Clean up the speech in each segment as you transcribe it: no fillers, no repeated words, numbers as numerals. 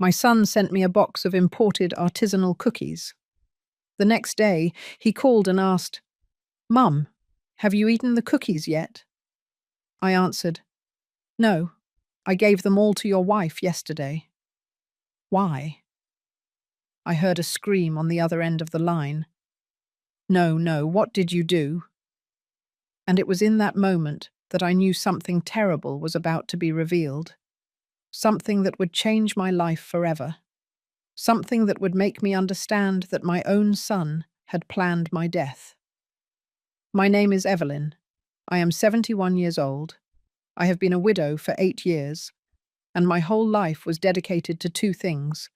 My son sent me a box of imported artisanal cookies. The next day, he called and asked, "Mum, have you eaten the cookies yet?" I answered, "No, I gave them all to your wife yesterday." "Why?" I heard a scream on the other end of the line. "No, no, what did you do?" And it was in that moment that I knew something terrible was about to be revealed. Something that would change my life forever. Something that would make me understand that my own son had planned my death. My name is Evelyn. I am 71 years old. I have been a widow for 8 years, and my whole life was dedicated to two things: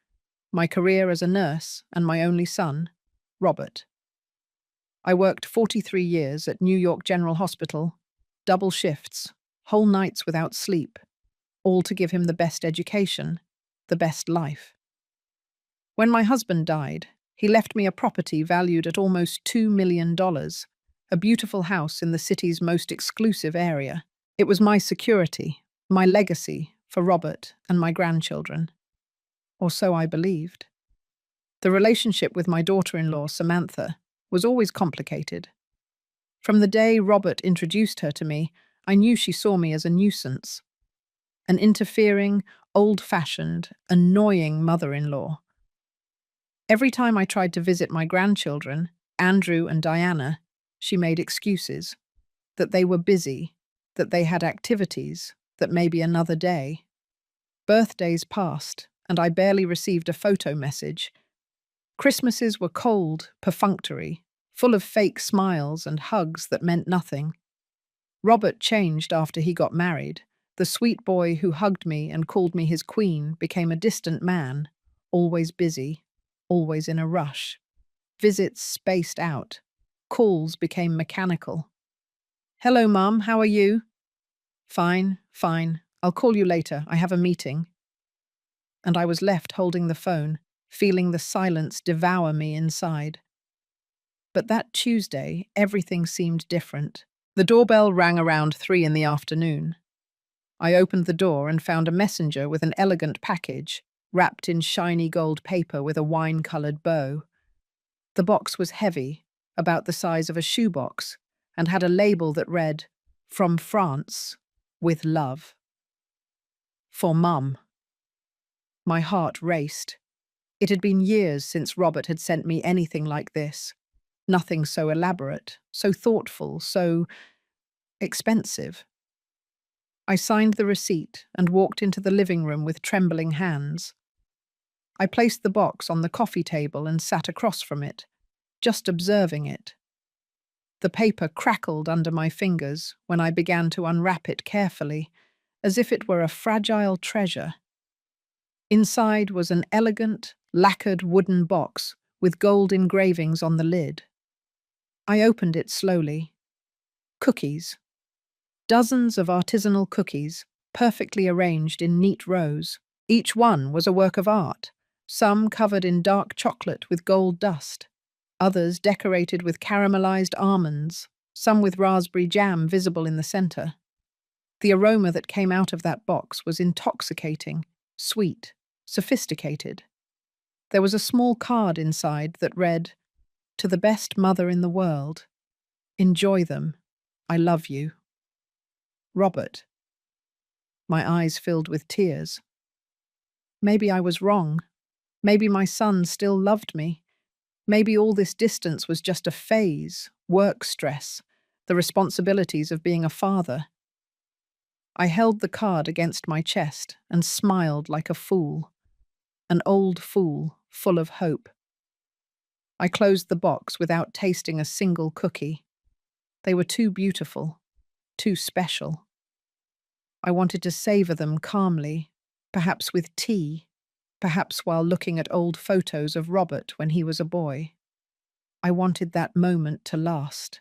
my career as a nurse and my only son, Robert. I worked 43 years at New York General Hospital, double shifts, whole nights without sleep, all to give him the best education, the best life. When my husband died, he left me a property valued at almost $2 million, a beautiful house in the city's most exclusive area. It was my security, my legacy for Robert and my grandchildren. Or so I believed. The relationship with my daughter-in-law, Samantha, was always complicated. From the day Robert introduced her to me, I knew she saw me as a nuisance. An interfering, old-fashioned, annoying mother-in-law. Every time I tried to visit my grandchildren, Andrew and Diana, she made excuses. That they were busy, that they had activities, that maybe another day. Birthdays passed, and I barely received a photo message. Christmases were cold, perfunctory, full of fake smiles and hugs that meant nothing. Robert changed after he got married. The sweet boy who hugged me and called me his queen became a distant man, always busy, always in a rush. Visits spaced out. Calls became mechanical. "Hello, Mum, how are you?" "Fine, fine. I'll call you later. I have a meeting." And I was left holding the phone, feeling the silence devour me inside. But that Tuesday, everything seemed different. The doorbell rang around 3 in the afternoon. I opened the door and found a messenger with an elegant package, wrapped in shiny gold paper with a wine-coloured bow. The box was heavy, about the size of a shoebox, and had a label that read, "From France, with love." For Mum. My heart raced. It had been years since Robert had sent me anything like this. Nothing so elaborate, so thoughtful, so expensive. I signed the receipt and walked into the living room with trembling hands. I placed the box on the coffee table and sat across from it, just observing it. The paper crackled under my fingers when I began to unwrap it carefully, as if it were a fragile treasure. Inside was an elegant, lacquered wooden box with gold engravings on the lid. I opened it slowly. Cookies. Dozens of artisanal cookies, perfectly arranged in neat rows. Each one was a work of art, some covered in dark chocolate with gold dust, others decorated with caramelized almonds, some with raspberry jam visible in the center. The aroma that came out of that box was intoxicating, sweet, sophisticated. There was a small card inside that read, "To the best mother in the world. Enjoy them. I love you. Robert." My eyes filled with tears. Maybe I was wrong. Maybe my son still loved me. Maybe all this distance was just a phase, work stress, the responsibilities of being a father. I held the card against my chest and smiled like a fool. An old fool, full of hope. I closed the box without tasting a single cookie. They were too beautiful, too special. I wanted to savor them calmly, perhaps with tea, perhaps while looking at old photos of Robert when he was a boy. I wanted that moment to last.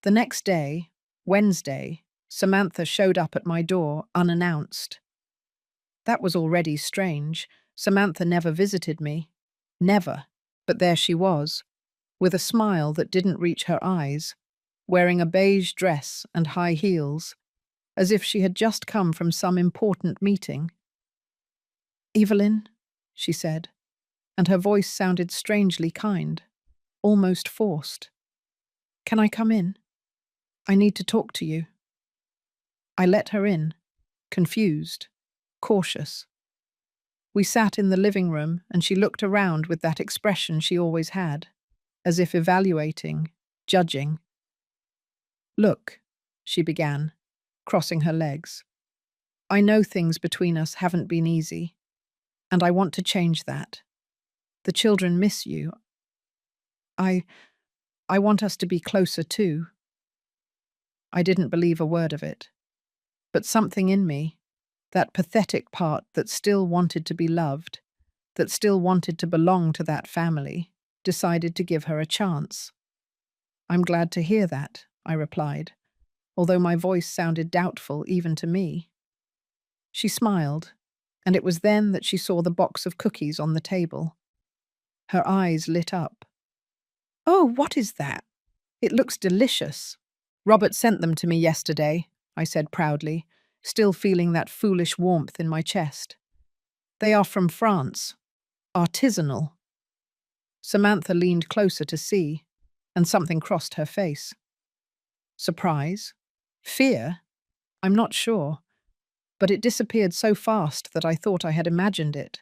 The next day, Wednesday, Samantha showed up at my door unannounced. That was already strange. Samantha never visited me. Never. But there she was, with a smile that didn't reach her eyes, wearing a beige dress and high heels, as if she had just come from some important meeting. Evelyn, she said, and her voice sounded strangely kind, almost forced. Can I come in? I need to talk to you. I let her in, confused, cautious. We sat in the living room and she looked around with that expression she always had, as if evaluating, judging. Look, she began, crossing her legs. I know things between us haven't been easy, and I want to change that. The children miss you. I want us to be closer too. I didn't believe a word of it. But something in me, that pathetic part that still wanted to be loved, that still wanted to belong to that family, decided to give her a chance. I'm glad to hear that, I replied, although my voice sounded doubtful even to me. She smiled, and it was then that she saw the box of cookies on the table. Her eyes lit up. Oh, what is that? It looks delicious. Robert sent them to me yesterday, I said proudly, still feeling that foolish warmth in my chest. They are from France. Artisanal. Samantha leaned closer to see, and something crossed her face. Surprise? Fear? I'm not sure, but it disappeared so fast that I thought I had imagined it.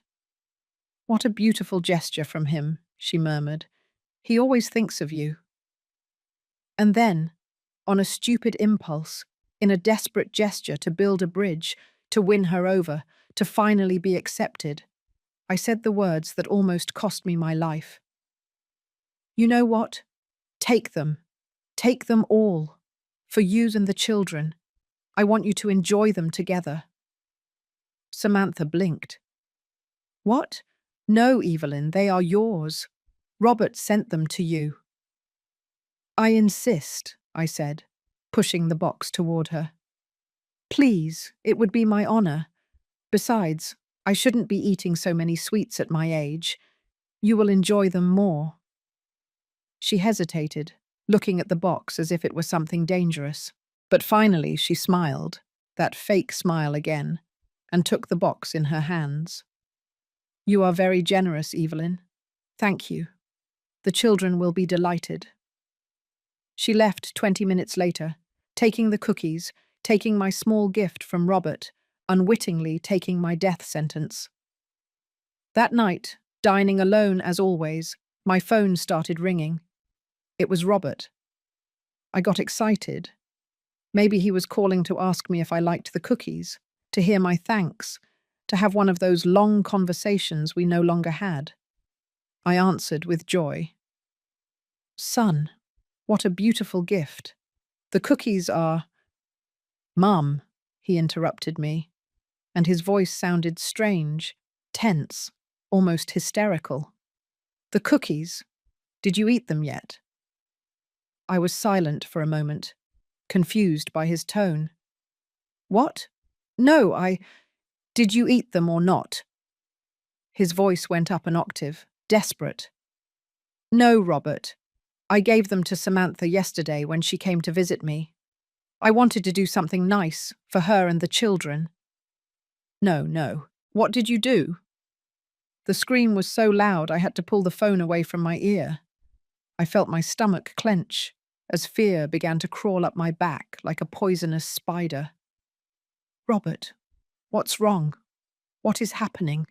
What a beautiful gesture from him, she murmured. He always thinks of you. And then, on a stupid impulse, in a desperate gesture to build a bridge, to win her over, to finally be accepted, I said the words that almost cost me my life. You know what? Take them. Take them all. For you and the children. I want you to enjoy them together. Samantha blinked. What? No, Evelyn, they are yours. Robert sent them to you. I insist, I said, pushing the box toward her. Please, it would be my honor. Besides, I shouldn't be eating so many sweets at my age. You will enjoy them more. She hesitated, looking at the box as if it were something dangerous. But finally she smiled, that fake smile again, and took the box in her hands. You are very generous, Evelyn. Thank you. The children will be delighted. She left 20 minutes later, taking the cookies, taking my small gift from Robert, unwittingly taking my death sentence. That night, dining alone as always, my phone started ringing. It was Robert. I got excited. Maybe he was calling to ask me if I liked the cookies, to hear my thanks, to have one of those long conversations we no longer had. I answered with joy. Son, what a beautiful gift. The cookies are… Mum, he interrupted me, and his voice sounded strange, tense, almost hysterical. The cookies, did you eat them yet? I was silent for a moment, confused by his tone. What? No, did you eat them or not? His voice went up an octave, desperate. No, Robert. I gave them to Samantha yesterday when she came to visit me. I wanted to do something nice for her and the children. No. What did you do? The scream was so loud I had to pull the phone away from my ear. I felt my stomach clench as fear began to crawl up my back like a poisonous spider. Robert, what's wrong? What is happening?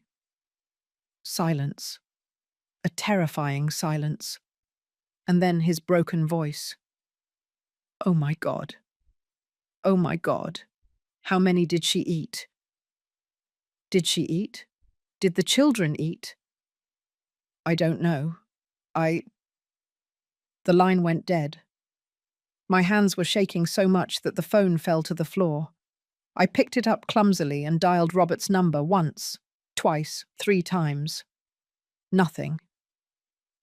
Silence. A terrifying silence. And then his broken voice. Oh my God. Oh my God. How many did she eat? Did she eat? Did the children eat? I don't know. The line went dead. My hands were shaking so much that the phone fell to the floor. I picked it up clumsily and dialed Robert's number once, twice, 3 times. Nothing.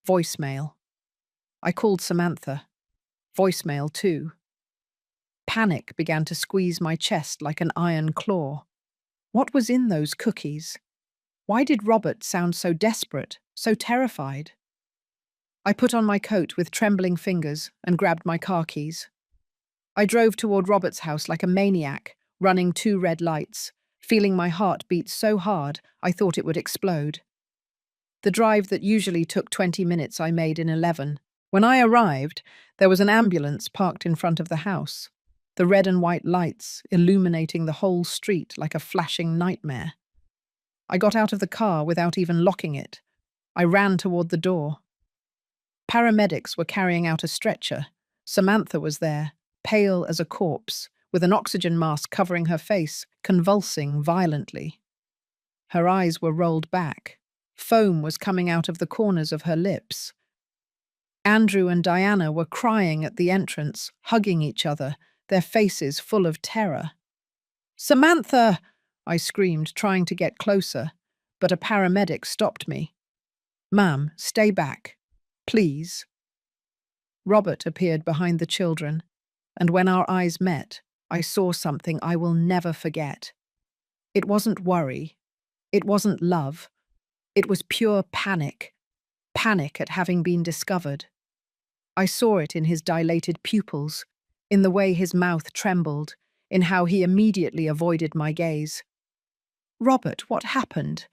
Voicemail. I called Samantha. Voicemail too. Panic began to squeeze my chest like an iron claw. What was in those cookies? Why did Robert sound so desperate, so terrified? I put on my coat with trembling fingers and grabbed my car keys. I drove toward Robert's house like a maniac, running 2 red lights, feeling my heart beat so hard I thought it would explode. The drive that usually took 20 minutes I made in 11. When I arrived, there was an ambulance parked in front of the house, the red and white lights illuminating the whole street like a flashing nightmare. I got out of the car without even locking it. I ran toward the door. Paramedics were carrying out a stretcher. Samantha was there, pale as a corpse, with an oxygen mask covering her face, convulsing violently. Her eyes were rolled back. Foam was coming out of the corners of her lips. Andrew and Diana were crying at the entrance, hugging each other, their faces full of terror. "Samantha!" I screamed, trying to get closer, but a paramedic stopped me. "Ma'am, stay back. Please." Robert appeared behind the children, and when our eyes met, I saw something I will never forget. It wasn't worry. It wasn't love. It was pure panic. Panic at having been discovered. I saw it in his dilated pupils, in the way his mouth trembled, in how he immediately avoided my gaze. "Robert, what happened?"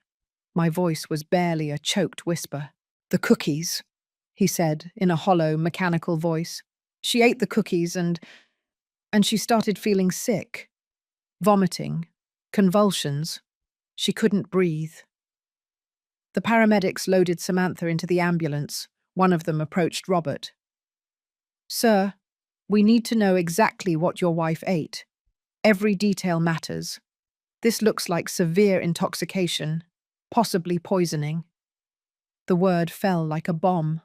My voice was barely a choked whisper. "The cookies," he said in a hollow, mechanical voice. "She ate the cookies and she started feeling sick. Vomiting. Convulsions. She couldn't breathe." The paramedics loaded Samantha into the ambulance. One of them approached Robert. "Sir, we need to know exactly what your wife ate. Every detail matters. This looks like severe intoxication, possibly poisoning." The word fell like a bomb.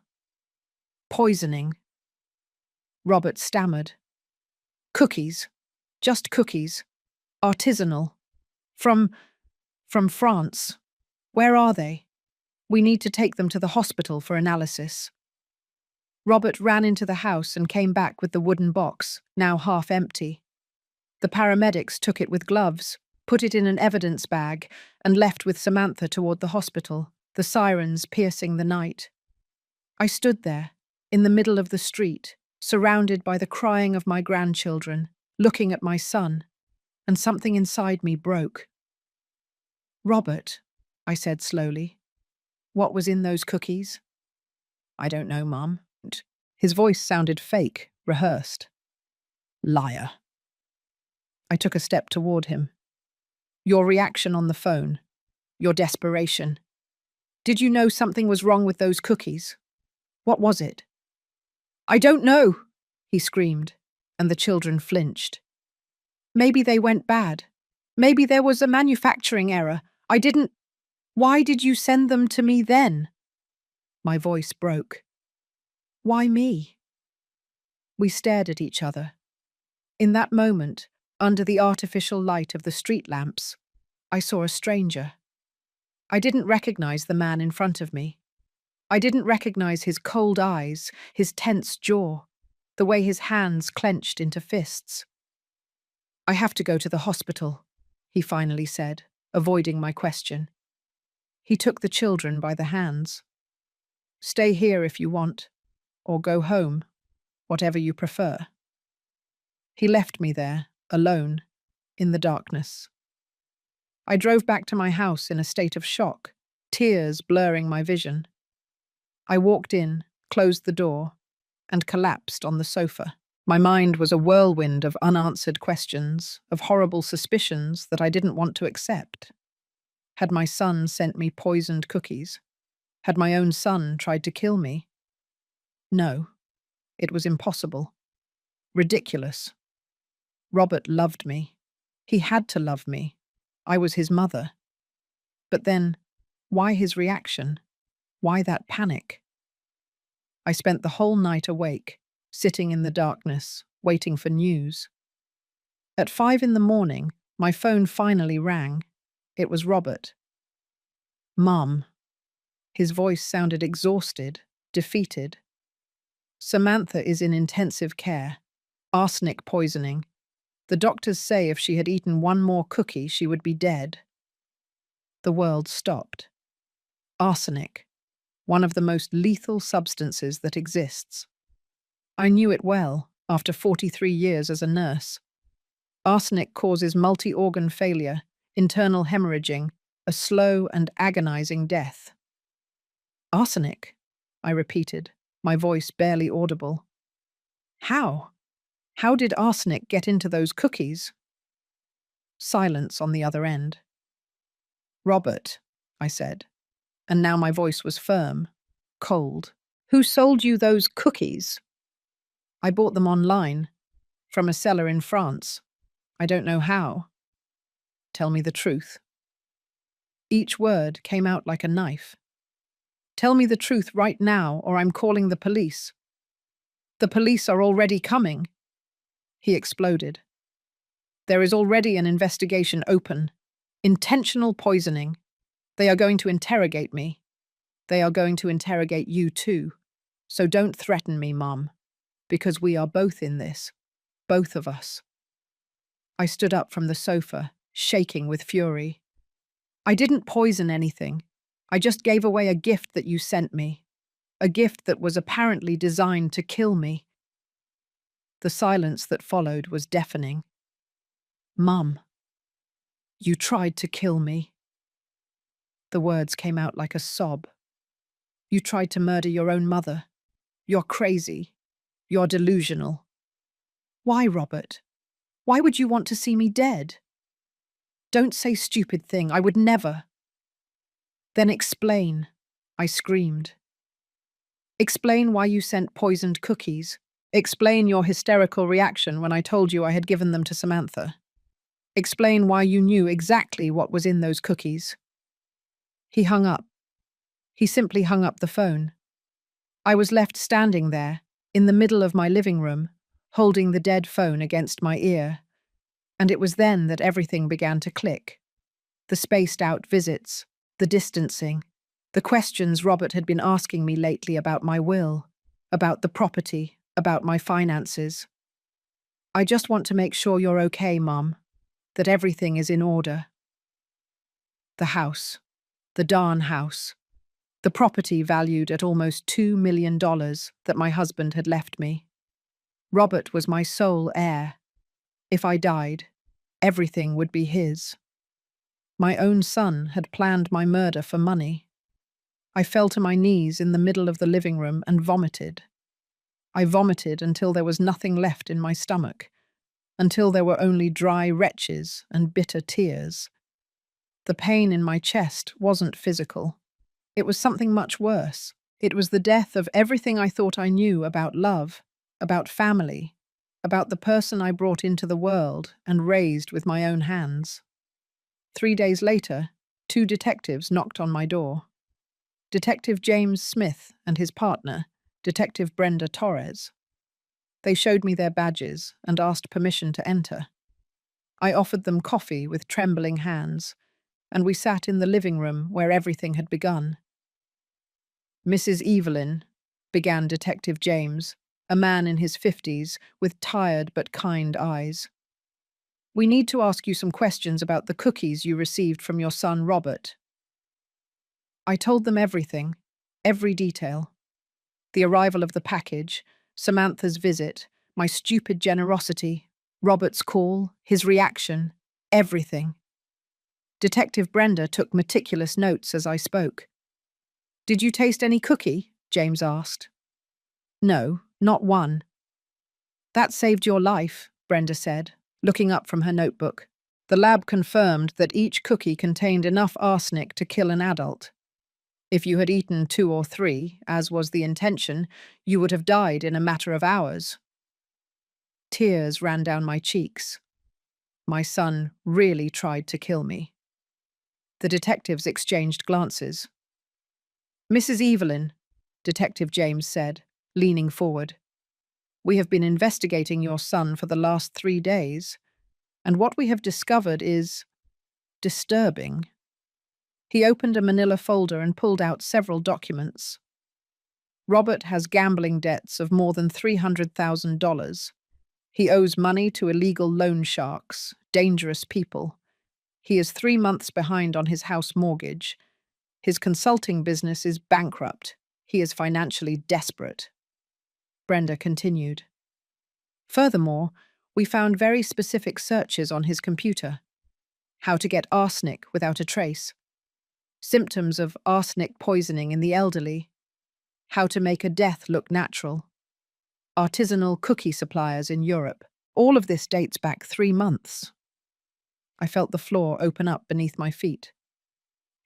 Poisoning. Robert stammered. "Cookies. Just cookies. Artisanal. From France. Where are they? We need to take them to the hospital for analysis." Robert ran into the house and came back with the wooden box, now half empty. The paramedics took it with gloves, put it in an evidence bag, and left with Samantha toward the hospital, the sirens piercing the night. I stood there, in the middle of the street, surrounded by the crying of my grandchildren, looking at my son, and something inside me broke. "Robert," I said slowly, "what was in those cookies?" "I don't know, Mum." His voice sounded fake, rehearsed. "Liar." I took a step toward him. "Your reaction on the phone. Your desperation. Did you know something was wrong with those cookies? What was it?" "I don't know," he screamed, and the children flinched. "Maybe they went bad. Maybe there was a manufacturing error. I didn't. Why did you send them to me then?" My voice broke. "Why me?" We stared at each other. In that moment, under the artificial light of the street lamps, I saw a stranger. I didn't recognize the man in front of me. I didn't recognize his cold eyes, his tense jaw, the way his hands clenched into fists. "I have to go to the hospital," he finally said, avoiding my question. He took the children by the hands. "Stay here if you want, or go home, whatever you prefer." He left me there, alone, in the darkness. I drove back to my house in a state of shock, tears blurring my vision. I walked in, closed the door, and collapsed on the sofa. My mind was a whirlwind of unanswered questions, of horrible suspicions that I didn't want to accept. Had my son sent me poisoned cookies? Had my own son tried to kill me? No, it was impossible. Ridiculous. Robert loved me. He had to love me. I was his mother. But then, why his reaction? Why that panic? I spent the whole night awake, sitting in the darkness, waiting for news. At 5 in the morning, my phone finally rang. It was Robert. "Mum." His voice sounded exhausted, defeated. "Samantha is in intensive care. Arsenic poisoning. The doctors say if she had eaten one more cookie, she would be dead." The world stopped. Arsenic, one of the most lethal substances that exists. I knew it well, after 43 years as a nurse. Arsenic causes multi-organ failure. internal hemorrhaging, a slow and agonizing death. Arsenic, I repeated, my voice barely audible. How? How did arsenic get into those cookies? Silence on the other end. Robert, I said, and now my voice was firm, cold. Who sold you those cookies? I bought them online, from a seller in France. I don't know how. Tell me the truth. Each word came out like a knife. Tell me the truth right now, or I'm calling the police. The police are already coming. He exploded. There is already an investigation open. Intentional poisoning. They are going to interrogate me. They are going to interrogate you too. So don't threaten me, Mum, because we are both in this. Both of us. I stood up from the sofa, shaking with fury. I didn't poison anything. I just gave away a gift that you sent me. A gift that was apparently designed to kill me. The silence that followed was deafening. Mum, you tried to kill me. The words came out like a sob. You tried to murder your own mother. You're crazy. You're delusional. Why, Robert? Why would you want to see me dead? Don't say stupid thing. I would never. Then explain, I screamed. Explain why you sent poisoned cookies. Explain your hysterical reaction when I told you I had given them to Samantha. Explain why you knew exactly what was in those cookies. He hung up. He simply hung up the phone. I was left standing there, in the middle of my living room, holding the dead phone against my ear. And it was then that everything began to click. The spaced-out visits, the distancing, the questions Robert had been asking me lately about my will, about the property, about my finances. I just want to make sure you're okay, Mum, that everything is in order. The house, the darn house, the property valued at almost $2 million that my husband had left me. Robert was my sole heir. If I died, everything would be his. My own son had planned my murder for money. I fell to my knees in the middle of the living room and vomited. I vomited until there was nothing left in my stomach, until there were only dry retches and bitter tears. The pain in my chest wasn't physical. It was something much worse. It was the death of everything I thought I knew about love, about family, about the person I brought into the world and raised with my own hands. 3 days later, 2 detectives knocked on my door. Detective James Smith and his partner, Detective Brenda Torres. They showed me their badges and asked permission to enter. I offered them coffee with trembling hands, and we sat in the living room where everything had begun. Mrs. Evelyn, began Detective James, a man in his 50s with tired but kind eyes. We need to ask you some questions about the cookies you received from your son Robert. I told them everything, every detail. The arrival of the package, Samantha's visit, my stupid generosity, Robert's call, his reaction, everything. Detective Brenda took meticulous notes as I spoke. Did you taste any cookie? James asked. No, not one. That saved your life, Brenda said, looking up from her notebook. The lab confirmed that each cookie contained enough arsenic to kill an adult. If you had eaten 2 or 3, as was the intention, you would have died in a matter of hours. Tears ran down my cheeks. My son really tried to kill me. The detectives exchanged glances. Mrs. Evelyn, Detective James said, leaning forward. We have been investigating your son for the last 3 days, and what we have discovered is disturbing. He opened a manila folder and pulled out several documents. Robert has gambling debts of more than $300,000. He owes money to illegal loan sharks, dangerous people. He is 3 months behind on his house mortgage. His consulting business is bankrupt. He is financially desperate. Brenda continued. Furthermore, we found very specific searches on his computer. how to get arsenic without a trace, symptoms of arsenic poisoning in the elderly, how to make a death look natural, artisanal cookie suppliers in Europe. All of this dates back 3 months. I felt the floor open up beneath my feet.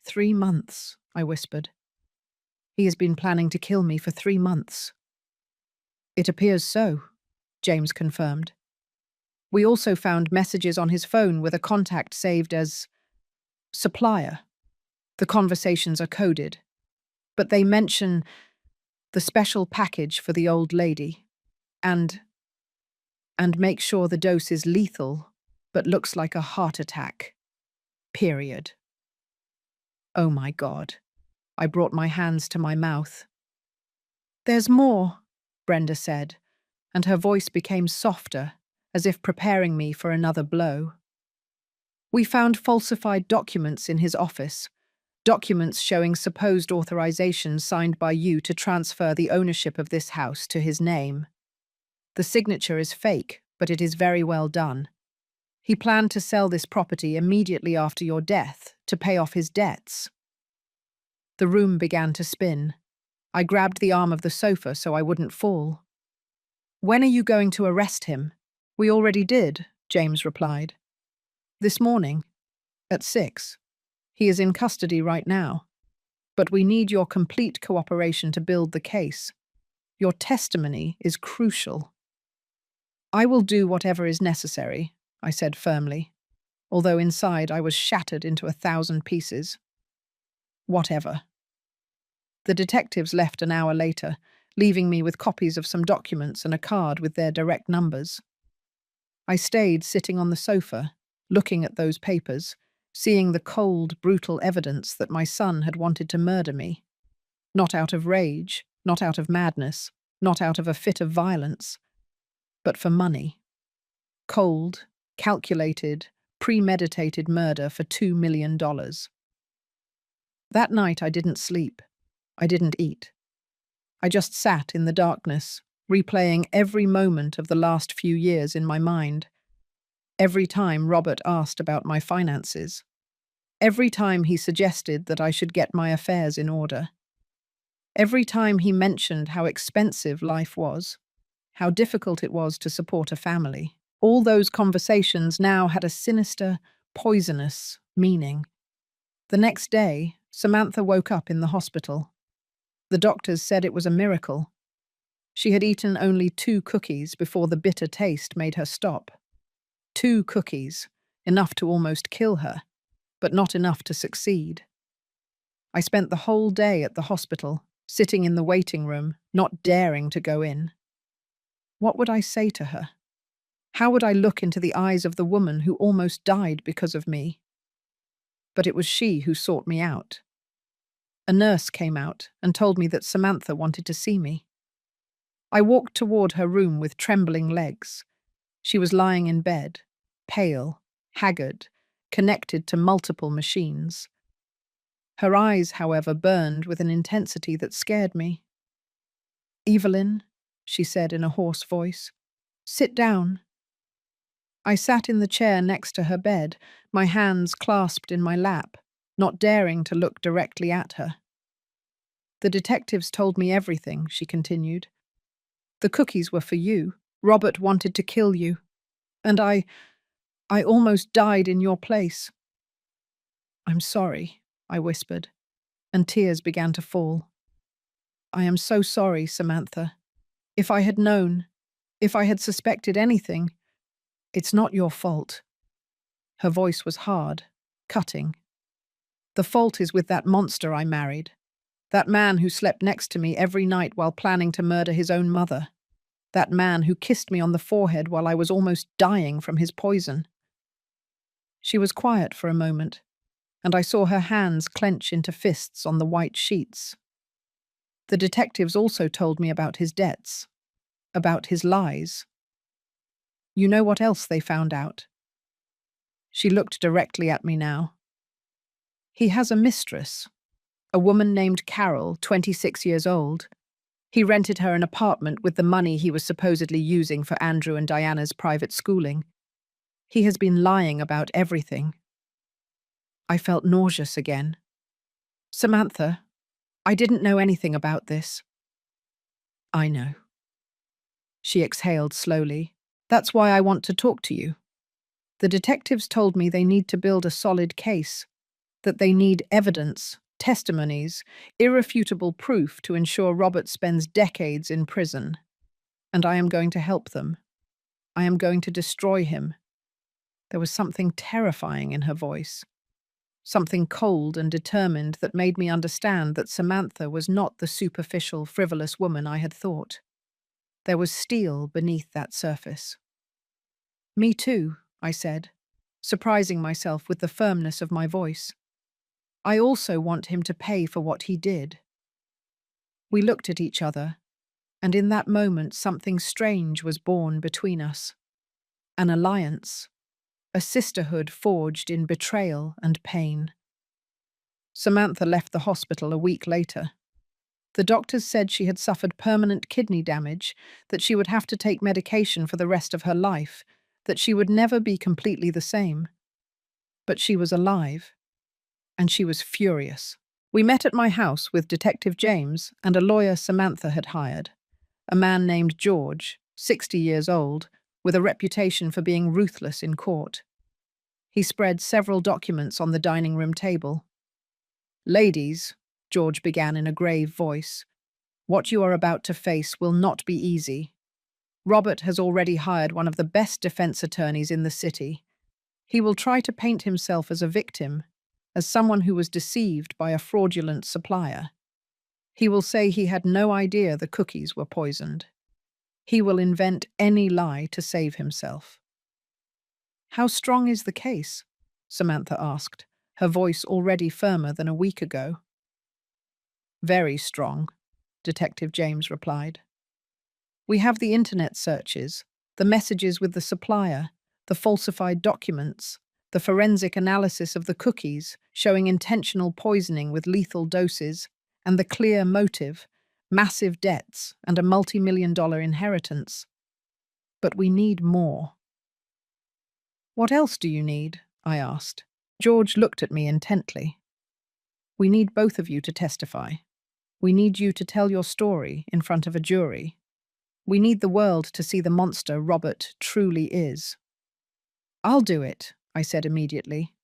3 months, I whispered. He has been planning to kill me for 3 months. It appears so, James confirmed. We also found messages on his phone with a contact saved as supplier. The conversations are coded, but they mention the special package for the old lady and make sure the dose is lethal but looks like a heart attack. Period. Oh my God. I brought my hands to my mouth. There's more, Brenda said, and her voice became softer, as if preparing me for another blow. We found falsified documents in his office, documents showing supposed authorizations signed by you to transfer the ownership of this house to his name. The signature is fake, but it is very well done. He planned to sell this property immediately after your death to pay off his debts. The room began to spin. I grabbed the arm of the sofa so I wouldn't fall. When are you going to arrest him? We already did, James replied. This morning, at 6. He is in custody right now. But we need your complete cooperation to build the case. Your testimony is crucial. I will do whatever is necessary, I said firmly, although inside I was shattered into 1,000 pieces. Whatever. The detectives left an hour later, leaving me with copies of some documents and a card with their direct numbers. I stayed sitting on the sofa, looking at those papers, seeing the cold, brutal evidence that my son had wanted to murder me. Not out of rage, not out of madness, not out of a fit of violence, but for money. Cold, calculated, premeditated murder for $2 million. That night I didn't sleep. I didn't eat. I just sat in the darkness, replaying every moment of the last few years in my mind. Every time Robert asked about my finances. Every time he suggested that I should get my affairs in order. Every time he mentioned how expensive life was, how difficult it was to support a family. All those conversations now had a sinister, poisonous meaning. The next day, Samantha woke up in the hospital. The doctors said it was a miracle. She had eaten only 2 cookies before the bitter taste made her stop. 2 cookies, enough to almost kill her, but not enough to succeed. I spent the whole day at the hospital, sitting in the waiting room, not daring to go in. What would I say to her? How would I look into the eyes of the woman who almost died because of me? But it was she who sought me out. A nurse came out and told me that Samantha wanted to see me. I walked toward her room with trembling legs. She was lying in bed, pale, haggard, connected to multiple machines. Her eyes, however, burned with an intensity that scared me. "Evelyn," she said in a hoarse voice, "sit down." I sat in the chair next to her bed, my hands clasped in my lap, not daring to look directly at her. "The detectives told me everything," she continued. "The cookies were for you. Robert wanted to kill you. And I almost died in your place." "I'm sorry," I whispered, and tears began to fall. "I am so sorry, Samantha. If I had known, if I had suspected anything, it's not your fault." Her voice was hard, cutting. "The fault is with that monster I married. That man who slept next to me every night while planning to murder his own mother. That man who kissed me on the forehead while I was almost dying from his poison." She was quiet for a moment, and I saw her hands clench into fists on the white sheets. "The detectives also told me about his debts, about his lies. You know what else they found out?" She looked directly at me now. "He has a mistress, a woman named Carol, 26 years old. He rented her an apartment with the money he was supposedly using for Andrew and Diana's private schooling. He has been lying about everything. I felt nauseous again. Samantha, I didn't know anything about this. I know. She exhaled slowly. That's why I want to talk to you. The detectives told me they need to build a solid case, that they need evidence, testimonies, irrefutable proof to ensure Robert spends decades in prison. And I am going to help them. I am going to destroy him. There was something terrifying in her voice, something cold and determined that made me understand that Samantha was not the superficial, frivolous woman I had thought. There was steel beneath that surface. Me too, I said, surprising myself with the firmness of my voice. I also want him to pay for what he did. We looked at each other, and in that moment something strange was born between us. An alliance, a sisterhood forged in betrayal and pain. Samantha left the hospital a week later. The doctors said she had suffered permanent kidney damage, that she would have to take medication for the rest of her life, that she would never be completely the same. But she was alive, and she was furious. We met at my house with Detective James and a lawyer Samantha had hired, a man named George, 60 years old, with a reputation for being ruthless in court. He spread several documents on the dining room table. "Ladies," George began in a grave voice, "what you are about to face will not be easy. Robert has already hired one of the best defense attorneys in the city. He will try to paint himself as a victim, as someone who was deceived by a fraudulent supplier. He will say he had no idea the cookies were poisoned. He will invent any lie to save himself." "How strong is the case?" Samantha asked, her voice already firmer than a week ago. "Very strong," Detective James replied. "We have the internet searches, the messages with the supplier, the falsified documents, the forensic analysis of the cookies showing intentional poisoning with lethal doses, and the clear motive, massive debts, and a multi-million-dollar inheritance. But we need more." "What else do you need?" I asked. George looked at me intently. "We need both of you to testify. We need you to tell your story in front of a jury. We need the world to see the monster Robert truly is." "I'll do it," I said immediately.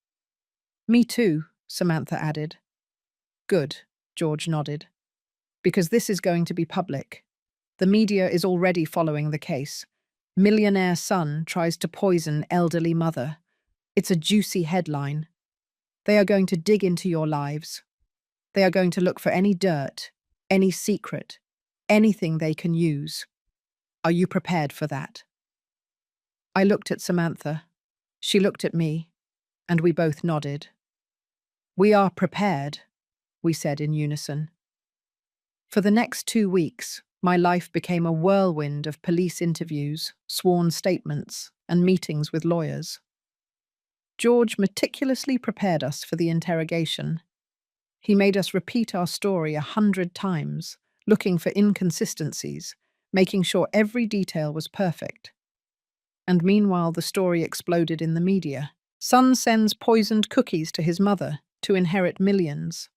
"Me too," Samantha added. "Good," George nodded. "Because this is going to be public. The media is already following the case. Millionaire son tries to poison elderly mother. It's a juicy headline. They are going to dig into your lives. They are going to look for any dirt, any secret, anything they can use. Are you prepared for that?" I looked at Samantha. She looked at me, and we both nodded. "We are prepared," we said in unison. For the next 2 weeks, my life became a whirlwind of police interviews, sworn statements, and meetings with lawyers. George meticulously prepared us for the interrogation. He made us repeat our story 100 times, looking for inconsistencies, making sure every detail was perfect. And meanwhile, the story exploded in the media. Son sends poisoned cookies to his mother to inherit millions.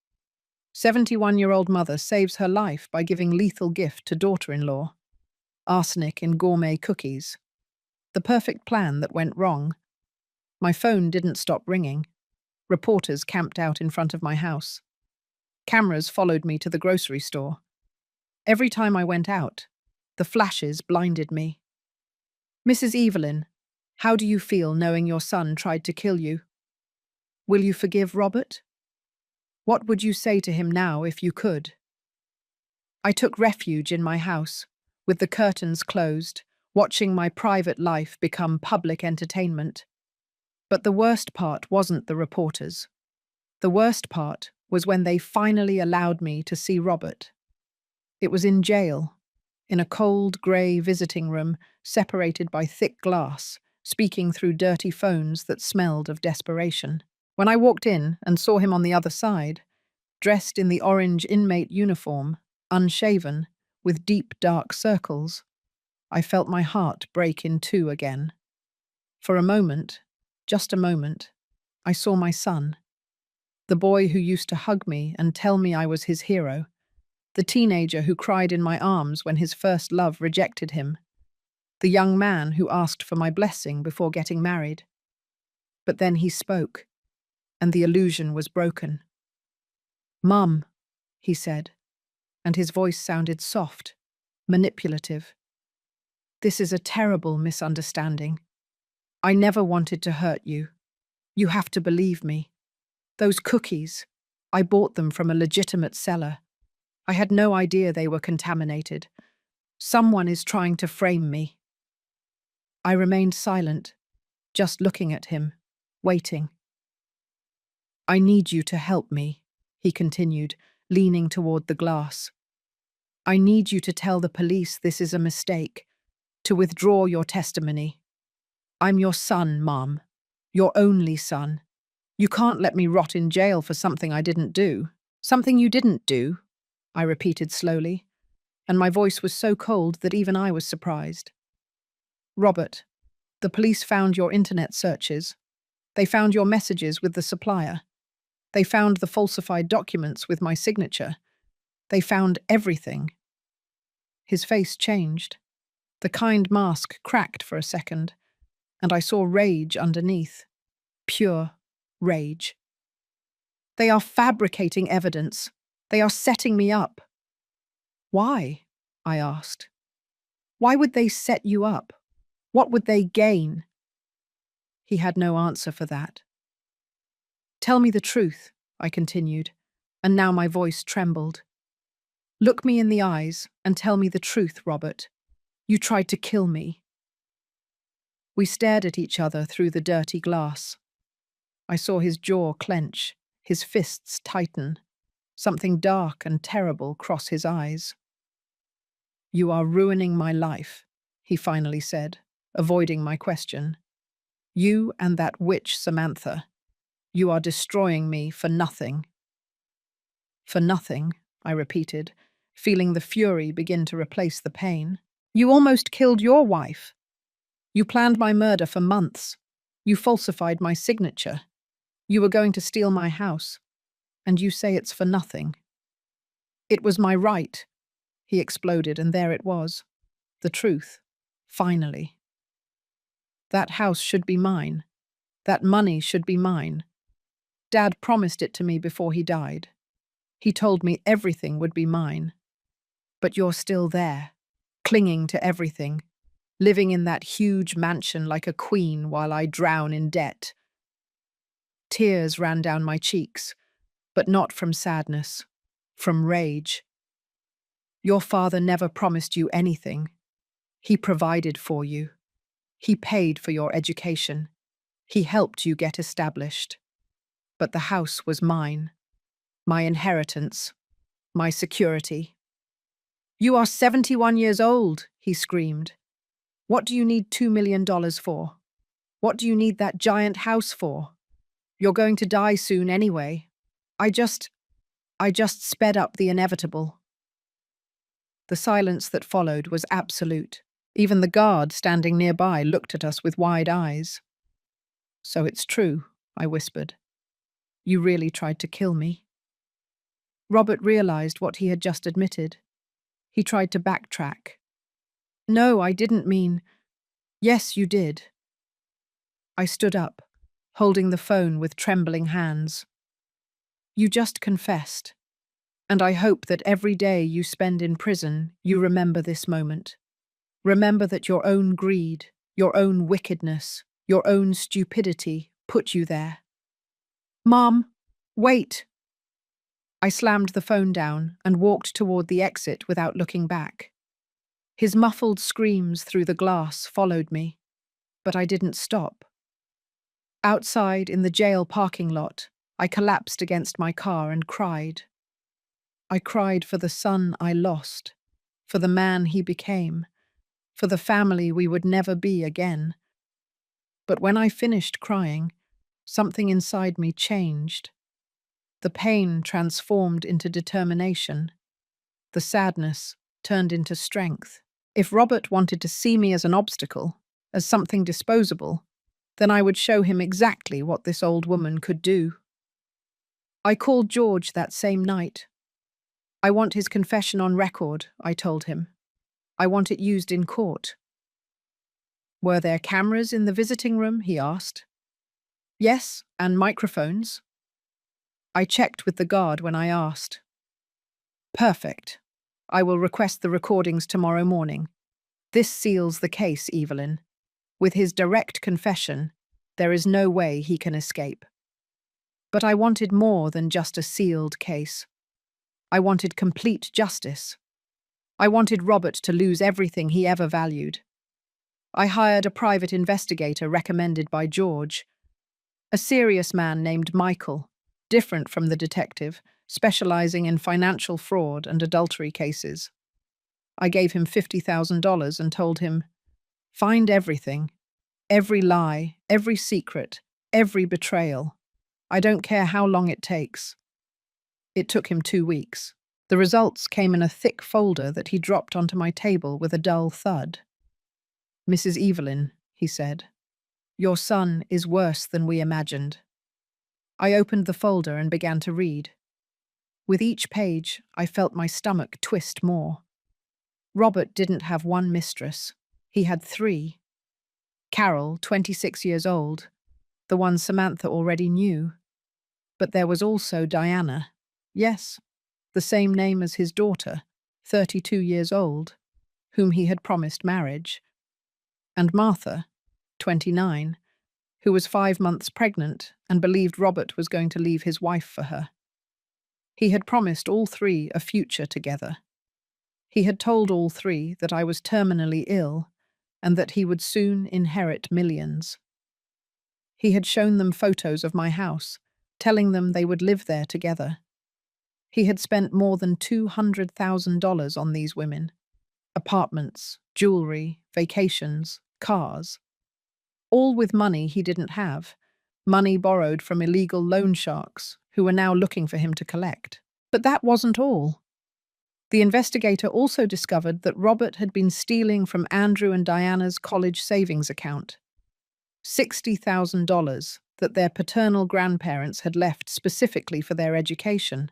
71-year-old mother saves her life by giving lethal gift to daughter-in-law. Arsenic in gourmet cookies. The perfect plan that went wrong. My phone didn't stop ringing. Reporters camped out in front of my house. Cameras followed me to the grocery store. Every time I went out, the flashes blinded me. "Mrs. Evelyn, how do you feel knowing your son tried to kill you? Will you forgive Robert? What would you say to him now if you could?" I took refuge in my house, with the curtains closed, watching my private life become public entertainment. But the worst part wasn't the reporters. The worst part was when they finally allowed me to see Robert. It was in jail, in a cold, grey visiting room separated by thick glass, speaking through dirty phones that smelled of desperation. When I walked in and saw him on the other side, dressed in the orange inmate uniform, unshaven, with deep dark circles, I felt my heart break in two again. For a moment, just a moment, I saw my son. The boy who used to hug me and tell me I was his hero. The teenager who cried in my arms when his first love rejected him. The young man who asked for my blessing before getting married. But then he spoke, and the illusion was broken. "Mum," he said, and his voice sounded soft, manipulative. "This is a terrible misunderstanding. I never wanted to hurt you. You have to believe me. Those cookies, I bought them from a legitimate seller. I had no idea they were contaminated. Someone is trying to frame me." I remained silent, just looking at him, waiting. "I need you to help me," he continued, leaning toward the glass. "I need you to tell the police this is a mistake, to withdraw your testimony. I'm your son, Mom, your only son. You can't let me rot in jail for something I didn't do." "Something you didn't do," I repeated slowly, and my voice was so cold that even I was surprised. "Robert, the police found your internet searches. They found your messages with the supplier. They found the falsified documents with my signature. They found everything." His face changed. The kind mask cracked for a second, and I saw rage underneath. Pure rage. "They are fabricating evidence. They are setting me up." "Why?" I asked. "Why would they set you up? What would they gain?" He had no answer for that. "Tell me the truth," I continued, and now my voice trembled. "Look me in the eyes and tell me the truth, Robert. You tried to kill me." We stared at each other through the dirty glass. I saw his jaw clench, his fists tighten, something dark and terrible cross his eyes. "You are ruining my life," he finally said, avoiding my question. "You and that witch Samantha. You are destroying me for nothing." "For nothing," I repeated, feeling the fury begin to replace the pain. "You almost killed your wife. You planned my murder for months. You falsified my signature. You were going to steal my house. And you say it's for nothing." "It was my right," he exploded, and there it was. The truth. Finally. "That house should be mine. That money should be mine. Dad promised it to me before he died. He told me everything would be mine. But you're still there, clinging to everything, living in that huge mansion like a queen while I drown in debt." Tears ran down my cheeks, but not from sadness, from rage. "Your father never promised you anything. He provided for you. He paid for your education. He helped you get established. But the house was mine, my inheritance, my security." "You are 71 years old," he screamed. "What do you need $2 million for? What do you need that giant house for? You're going to die soon anyway. I just sped up the inevitable." The silence that followed was absolute. Even the guard standing nearby looked at us with wide eyes. "So it's true," I whispered. "You really tried to kill me." Robert realized what he had just admitted. He tried to backtrack. "No, I didn't mean—" "Yes, you did." I stood up, holding the phone with trembling hands. "You just confessed. And I hope that every day you spend in prison, you remember this moment. Remember that your own greed, your own wickedness, your own stupidity put you there." "Mom, wait." I slammed the phone down and walked toward the exit without looking back. His muffled screams through the glass followed me, but I didn't stop. Outside in the jail parking lot, I collapsed against my car and cried. I cried for the son I lost, for the man he became, for the family we would never be again. But when I finished crying, something inside me changed. The pain transformed into determination. The sadness turned into strength. If Robert wanted to see me as an obstacle, as something disposable, then I would show him exactly what this old woman could do. I called George that same night. I want his confession on record, I told him. I want it used in court. Were there cameras in the visiting room? He asked. Yes, and microphones. I checked with the guard when I asked. Perfect. I will request the recordings tomorrow morning. This seals the case, Evelyn. With his direct confession, there is no way he can escape. But I wanted more than just a sealed case. I wanted complete justice. I wanted Robert to lose everything he ever valued. I hired a private investigator recommended by George, a serious man named Michael, different from the detective, specializing in financial fraud and adultery cases. I gave him $50,000 and told him, find everything, every lie, every secret, every betrayal. I don't care how long it takes. It took him 2 weeks. The results came in a thick folder that he dropped onto my table with a dull thud. Mrs. Evelyn, he said, your son is worse than we imagined. I opened the folder and began to read. With each page, I felt my stomach twist more. Robert didn't have one mistress. He had 3. Carol, 26 years old, the one Samantha already knew. But there was also Diana. Yes, the same name as his daughter, 32 years old, whom he had promised marriage. And Martha, 29, who was 5 months pregnant and believed Robert was going to leave his wife for her. He had promised all 3 a future together. He had told all 3 that I was terminally ill and that he would soon inherit millions. He had shown them photos of my house, telling them they would live there together. He had spent more than $200,000 on these women. Apartments, jewelry, vacations, cars. All with money he didn't have. Money borrowed from illegal loan sharks who were now looking for him to collect. But that wasn't all. The investigator also discovered that Robert had been stealing from Andrew and Diana's college savings account. $60,000 that their paternal grandparents had left specifically for their education.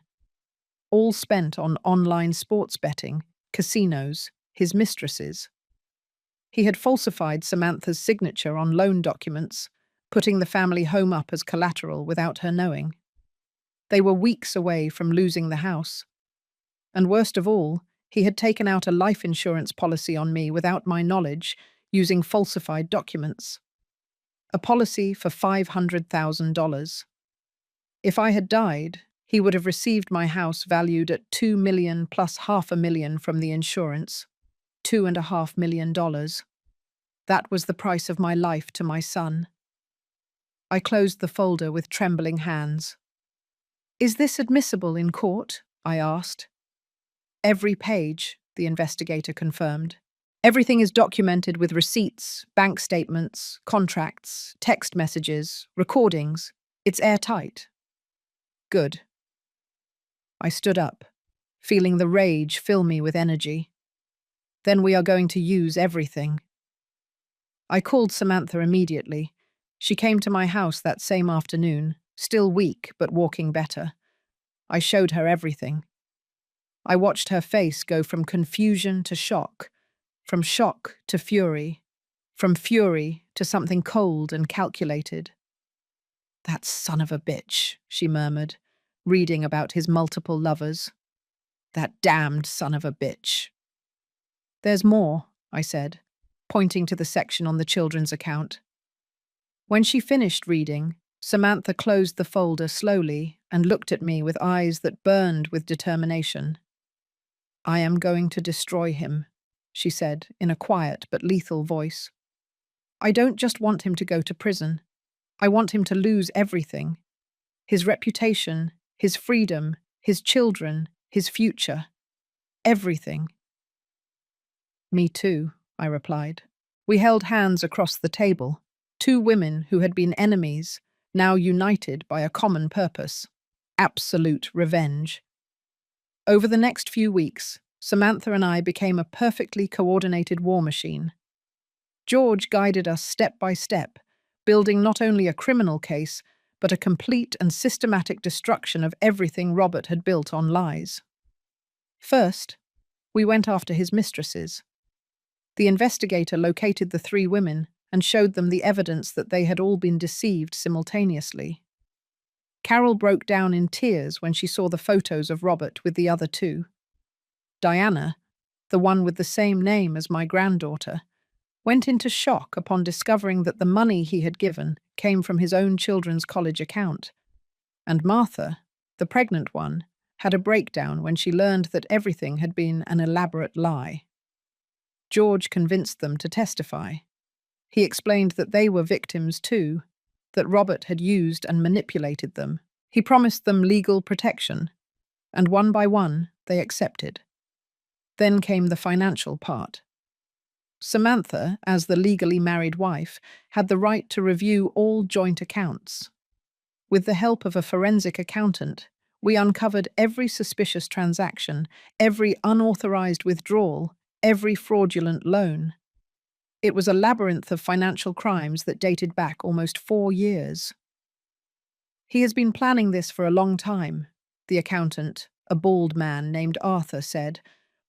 All spent on online sports betting, casinos, his mistresses. He had falsified Samantha's signature on loan documents, putting the family home up as collateral without her knowing. They were weeks away from losing the house. And worst of all, he had taken out a life insurance policy on me without my knowledge, using falsified documents. A policy for $500,000. If I had died, he would have received my house valued at $2 million plus $500,000 from the insurance. $2.5 million. That was the price of my life to my son. I closed the folder with trembling hands. Is this admissible in court? I asked. Every page, the investigator confirmed. Everything is documented with receipts, bank statements, contracts, text messages, recordings. It's airtight. Good. I stood up, feeling the rage fill me with energy. Then we are going to use everything. I called Samantha immediately. She came to my house that same afternoon, still weak but walking better. I showed her everything. I watched her face go from confusion to shock, from shock to fury, from fury to something cold and calculated. That son of a bitch, she murmured, reading about his multiple lovers. That damned son of a bitch. There's more, I said, pointing to the section on the children's account. When she finished reading, Samantha closed the folder slowly and looked at me with eyes that burned with determination. I am going to destroy him, she said in a quiet but lethal voice. I don't just want him to go to prison. I want him to lose everything. His reputation, his freedom, his children, his future. Everything. Me too, I replied. We held hands across the table, 2 women who had been enemies, now united by a common purpose: absolute revenge. Over the next few weeks, Samantha and I became a perfectly coordinated war machine. George guided us step by step, building not only a criminal case, but a complete and systematic destruction of everything Robert had built on lies. First, we went after his mistresses. The investigator located the three women and showed them the evidence that they had all been deceived simultaneously. Carol broke down in tears when she saw the photos of Robert with the other two. Diana, the one with the same name as my granddaughter, went into shock upon discovering that the money he had given came from his own children's college account. And Martha, the pregnant one, had a breakdown when she learned that everything had been an elaborate lie. George convinced them to testify. He explained that they were victims too, that Robert had used and manipulated them. He promised them legal protection, and one by one they accepted. Then came the financial part. Samantha, as the legally married wife, had the right to review all joint accounts. With the help of a forensic accountant, we uncovered every suspicious transaction, every unauthorized withdrawal, every fraudulent loan. It was a labyrinth of financial crimes that dated back almost 4 years. He has been planning this for a long time, the accountant, a bald man named Arthur, said,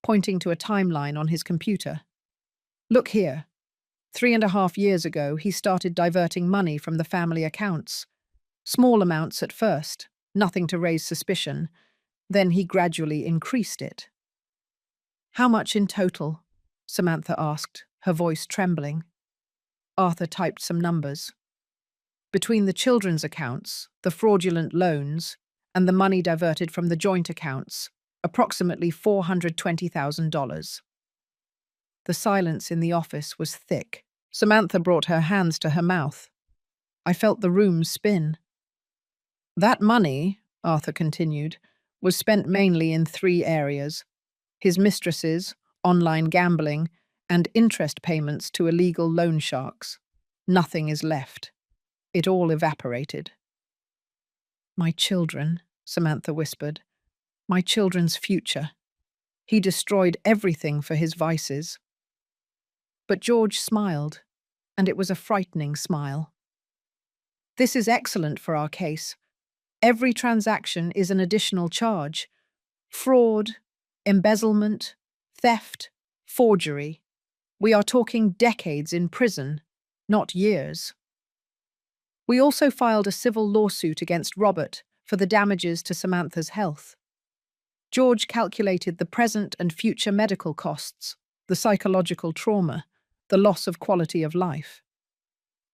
pointing to a timeline on his computer. Look here. 3.5 years ago, he started diverting money from the family accounts. Small amounts at first, nothing to raise suspicion. Then he gradually increased it. How much in total? Samantha asked, her voice trembling. Arthur typed some numbers. Between the children's accounts, the fraudulent loans, and the money diverted from the joint accounts, approximately $420,000. The silence in the office was thick. Samantha brought her hands to her mouth. I felt the room spin. That money, Arthur continued, was spent mainly in 3 areas: his mistresses, online gambling, and interest payments to illegal loan sharks. Nothing is left. It all evaporated. My children, Samantha whispered. My children's future. He destroyed everything for his vices. But George smiled, and it was a frightening smile. This is excellent for our case. Every transaction is an additional charge. Fraud, embezzlement, theft, forgery. We are talking decades in prison, not years. We also filed a civil lawsuit against Robert for the damages to Samantha's health. George calculated the present and future medical costs, the psychological trauma, the loss of quality of life.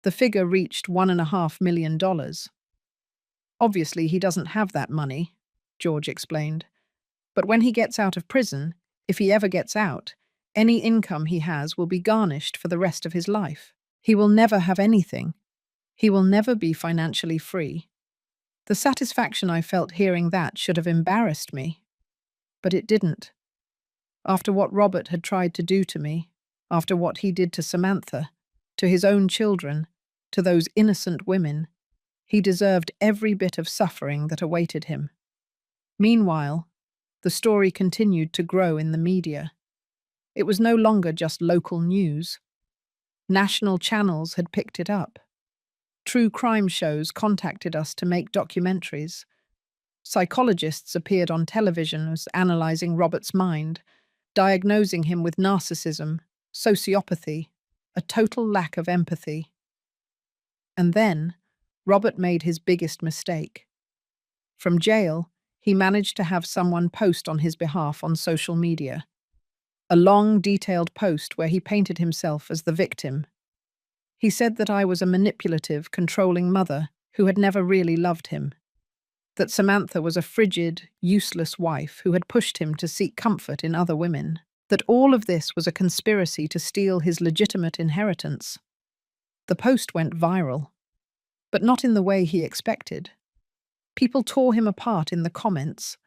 The figure reached $1.5 million. Obviously, he doesn't have that money, George explained. But when he gets out of prison, if he ever gets out, any income he has will be garnished for the rest of his life. He will never have anything. He will never be financially free. The satisfaction I felt hearing that should have embarrassed me. But it didn't. After what Robert had tried to do to me, after what he did to Samantha, to his own children, to those innocent women, he deserved every bit of suffering that awaited him. Meanwhile, the story continued to grow in the media. It was no longer just local news. National channels had picked it up. True crime shows contacted us to make documentaries. Psychologists appeared on television as analyzing Robert's mind, diagnosing him with narcissism, sociopathy, a total lack of empathy. And then, Robert made his biggest mistake. From jail, he managed to have someone post on his behalf on social media. A long, detailed post where he painted himself as the victim. He said that I was a manipulative, controlling mother who had never really loved him. That Samantha was a frigid, useless wife who had pushed him to seek comfort in other women. That all of this was a conspiracy to steal his legitimate inheritance. The post went viral, but not in the way he expected. People tore him apart in the comments.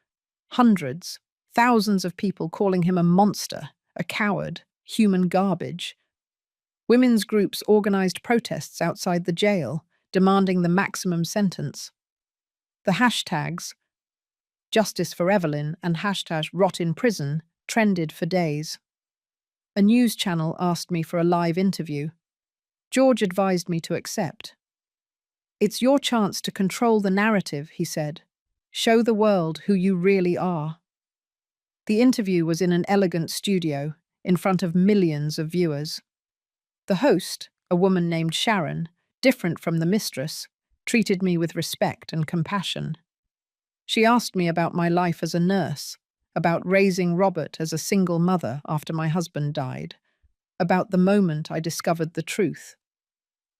Hundreds, thousands of people calling him a monster, a coward, human garbage. Women's groups organized protests outside the jail, demanding the maximum sentence. The hashtags, Justice for Evelyn and hashtag Rot in Prison, trended for days. A news channel asked me for a live interview. George advised me to accept. It's your chance to control the narrative, he said. Show the world who you really are. The interview was in an elegant studio, in front of millions of viewers. The host, a woman named Sharon, different from the mistress, treated me with respect and compassion. She asked me about my life as a nurse, about raising Robert as a single mother after my husband died, about the moment I discovered the truth.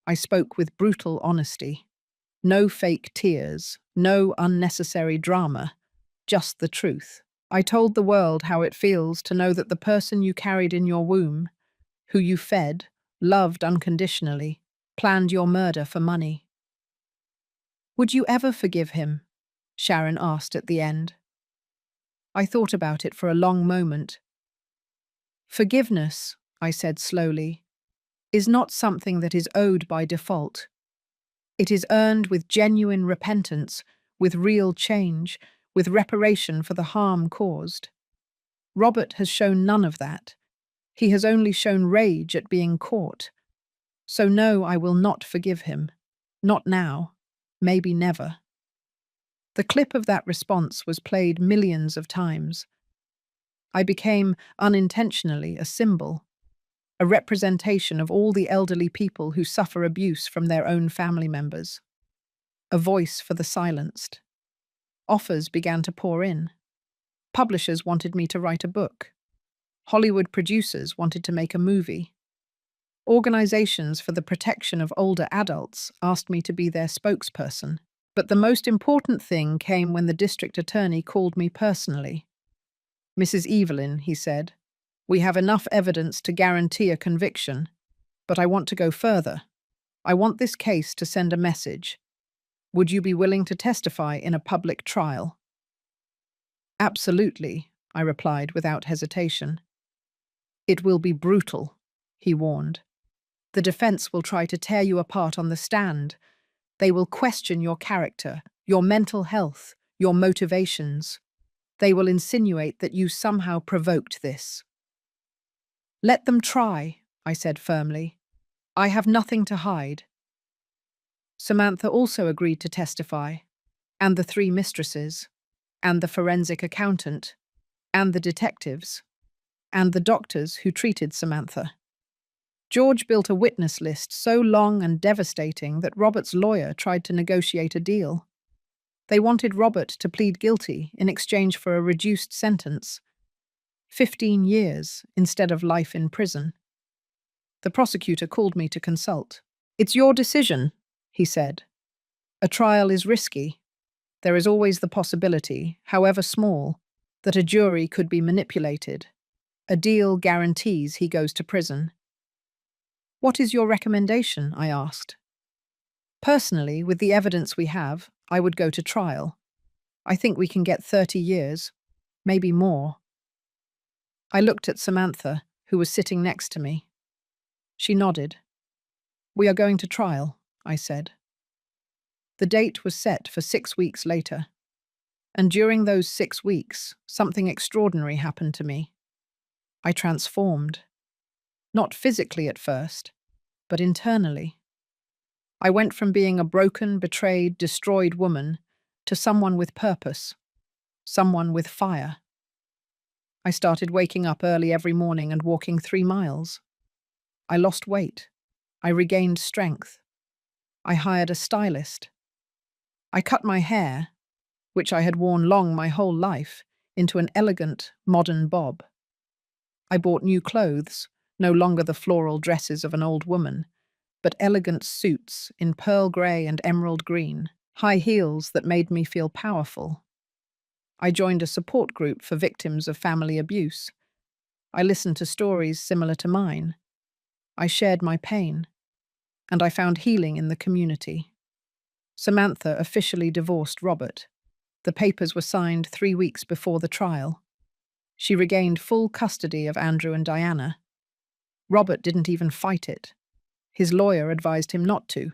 I spoke with brutal honesty. No fake tears, no unnecessary drama, just the truth. I told the world how it feels to know that the person you carried in your womb, who you fed, loved unconditionally, planned your murder for money. Would you ever forgive him? Sharon asked at the end. I thought about it for a long moment. Forgiveness, I said slowly, is not something that is owed by default. It is earned with genuine repentance, with real change, with reparation for the harm caused. Robert has shown none of that. He has only shown rage at being caught. So no, I will not forgive him. Not now. Maybe never. The clip of that response was played millions of times. I became, unintentionally, a symbol, a representation of all the elderly people who suffer abuse from their own family members. A voice for the silenced. Offers began to pour in. Publishers wanted me to write a book. Hollywood producers wanted to make a movie. Organizations for the protection of older adults asked me to be their spokesperson. But the most important thing came when the district attorney called me personally. Mrs. Evelyn, he said, we have enough evidence to guarantee a conviction, but I want to go further. I want this case to send a message. Would you be willing to testify in a public trial? Absolutely, I replied without hesitation. It will be brutal, he warned. The defense will try to tear you apart on the stand. They will question your character, your mental health, your motivations. They will insinuate that you somehow provoked this. Let them try, I said firmly. I have nothing to hide. Samantha also agreed to testify, and the three mistresses, and the forensic accountant, and the detectives, and the doctors who treated Samantha. George built a witness list so long and devastating that Robert's lawyer tried to negotiate a deal. They wanted Robert to plead guilty in exchange for a reduced sentence, 15 years instead of life in prison. The prosecutor called me to consult. It's your decision, he said. A trial is risky. There is always the possibility, however small, that a jury could be manipulated. A deal guarantees he goes to prison. What is your recommendation? I asked. Personally, with the evidence we have, I would go to trial. I think we can get 30 years, maybe more. I looked at Samantha, who was sitting next to me. She nodded. We are going to trial, I said. The date was set for 6 weeks later. And during those 6 weeks, something extraordinary happened to me. I transformed. Not physically at first, but internally. I went from being a broken, betrayed, destroyed woman to someone with purpose, someone with fire. I started waking up early every morning and walking 3 miles. I lost weight. I regained strength. I hired a stylist. I cut my hair, which I had worn long my whole life, into an elegant, modern bob. I bought new clothes, no longer the floral dresses of an old woman, but elegant suits in pearl grey and emerald green, high heels that made me feel powerful. I joined a support group for victims of family abuse. I listened to stories similar to mine. I shared my pain, and I found healing in the community. Samantha officially divorced Robert. The papers were signed 3 weeks before the trial. She regained full custody of Andrew and Diana. Robert didn't even fight it. His lawyer advised him not to,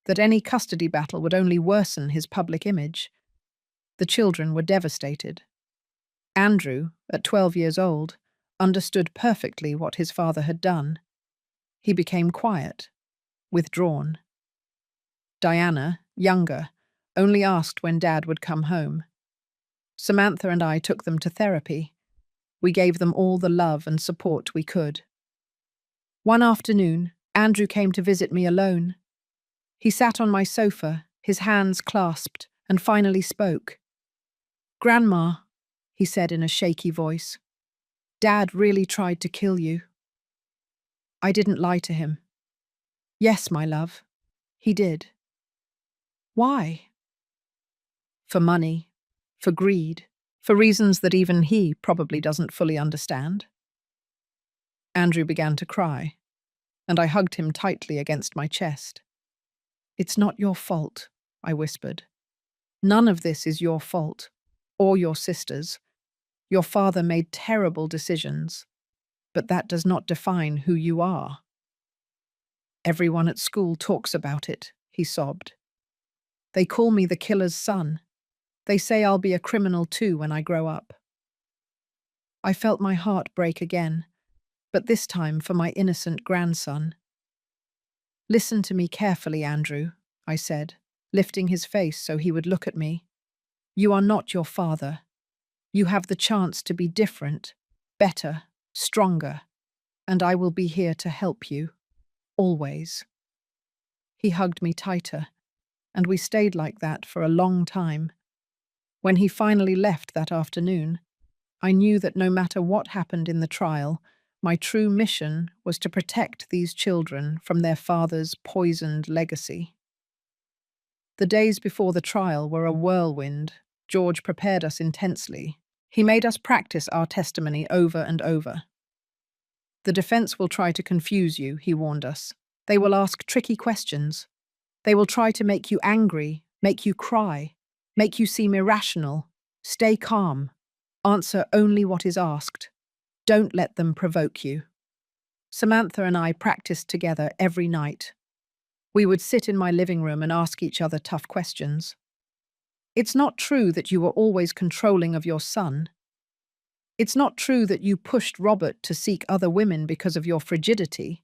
that any custody battle would only worsen his public image. The children were devastated. Andrew, at 12 years old, understood perfectly what his father had done. He became quiet, withdrawn. Diana, younger, only asked when Dad would come home. Samantha and I took them to therapy. We gave them all the love and support we could. One afternoon, Andrew came to visit me alone. He sat on my sofa, his hands clasped, and finally spoke. "Grandma," he said in a shaky voice, "Dad really tried to kill you." I didn't lie to him. "Yes, my love, he did." "Why?" "For money, for greed, for reasons that even he probably doesn't fully understand." Andrew began to cry, and I hugged him tightly against my chest. "It's not your fault," I whispered. "None of this is your fault, or your sister's. Your father made terrible decisions, but that does not define who you are." "Everyone at school talks about it," he sobbed. "They call me the killer's son. They say I'll be a criminal too when I grow up." I felt my heart break again, but this time for my innocent grandson. "Listen to me carefully, Andrew," I said, lifting his face so he would look at me. "You are not your father. You have the chance to be different, better, stronger, and I will be here to help you, always." He hugged me tighter, and we stayed like that for a long time. When he finally left that afternoon, I knew that no matter what happened in the trial, my true mission was to protect these children from their father's poisoned legacy. The days before the trial were a whirlwind. George prepared us intensely. He made us practice our testimony over and over. "The defense will try to confuse you," he warned us. "They will ask tricky questions. They will try to make you angry, make you cry, make you seem irrational. Stay calm. Answer only what is asked. Don't let them provoke you." Samantha and I practiced together every night. We would sit in my living room and ask each other tough questions. "It's not true that you were always controlling of your son. It's not true that you pushed Robert to seek other women because of your frigidity."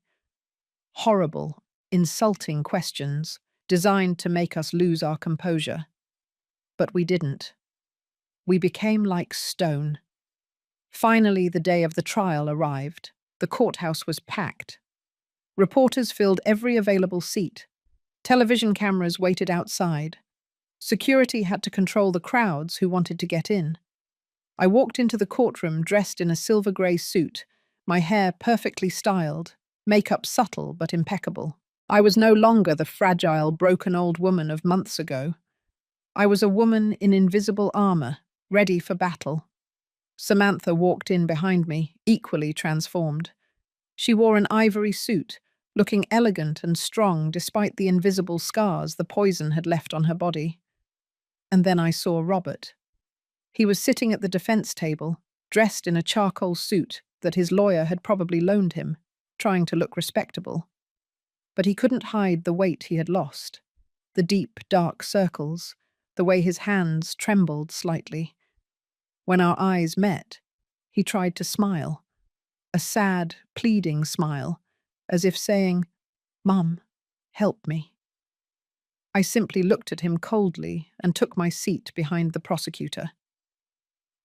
Horrible, insulting questions designed to make us lose our composure. But we didn't. We became like stone. Finally, the day of the trial arrived. The courthouse was packed. Reporters filled every available seat. Television cameras waited outside. Security had to control the crowds who wanted to get in. I walked into the courtroom dressed in a silver-grey suit, my hair perfectly styled, makeup subtle but impeccable. I was no longer the fragile, broken old woman of months ago. I was a woman in invisible armor, ready for battle. Samantha walked in behind me, equally transformed. She wore an ivory suit, looking elegant and strong despite the invisible scars the poison had left on her body. And then I saw Robert. He was sitting at the defense table, dressed in a charcoal suit that his lawyer had probably loaned him, trying to look respectable. But he couldn't hide the weight he had lost, the deep, dark circles, the way his hands trembled slightly. When our eyes met, he tried to smile, a sad, pleading smile, as if saying, "Mum, help me." I simply looked at him coldly and took my seat behind the prosecutor.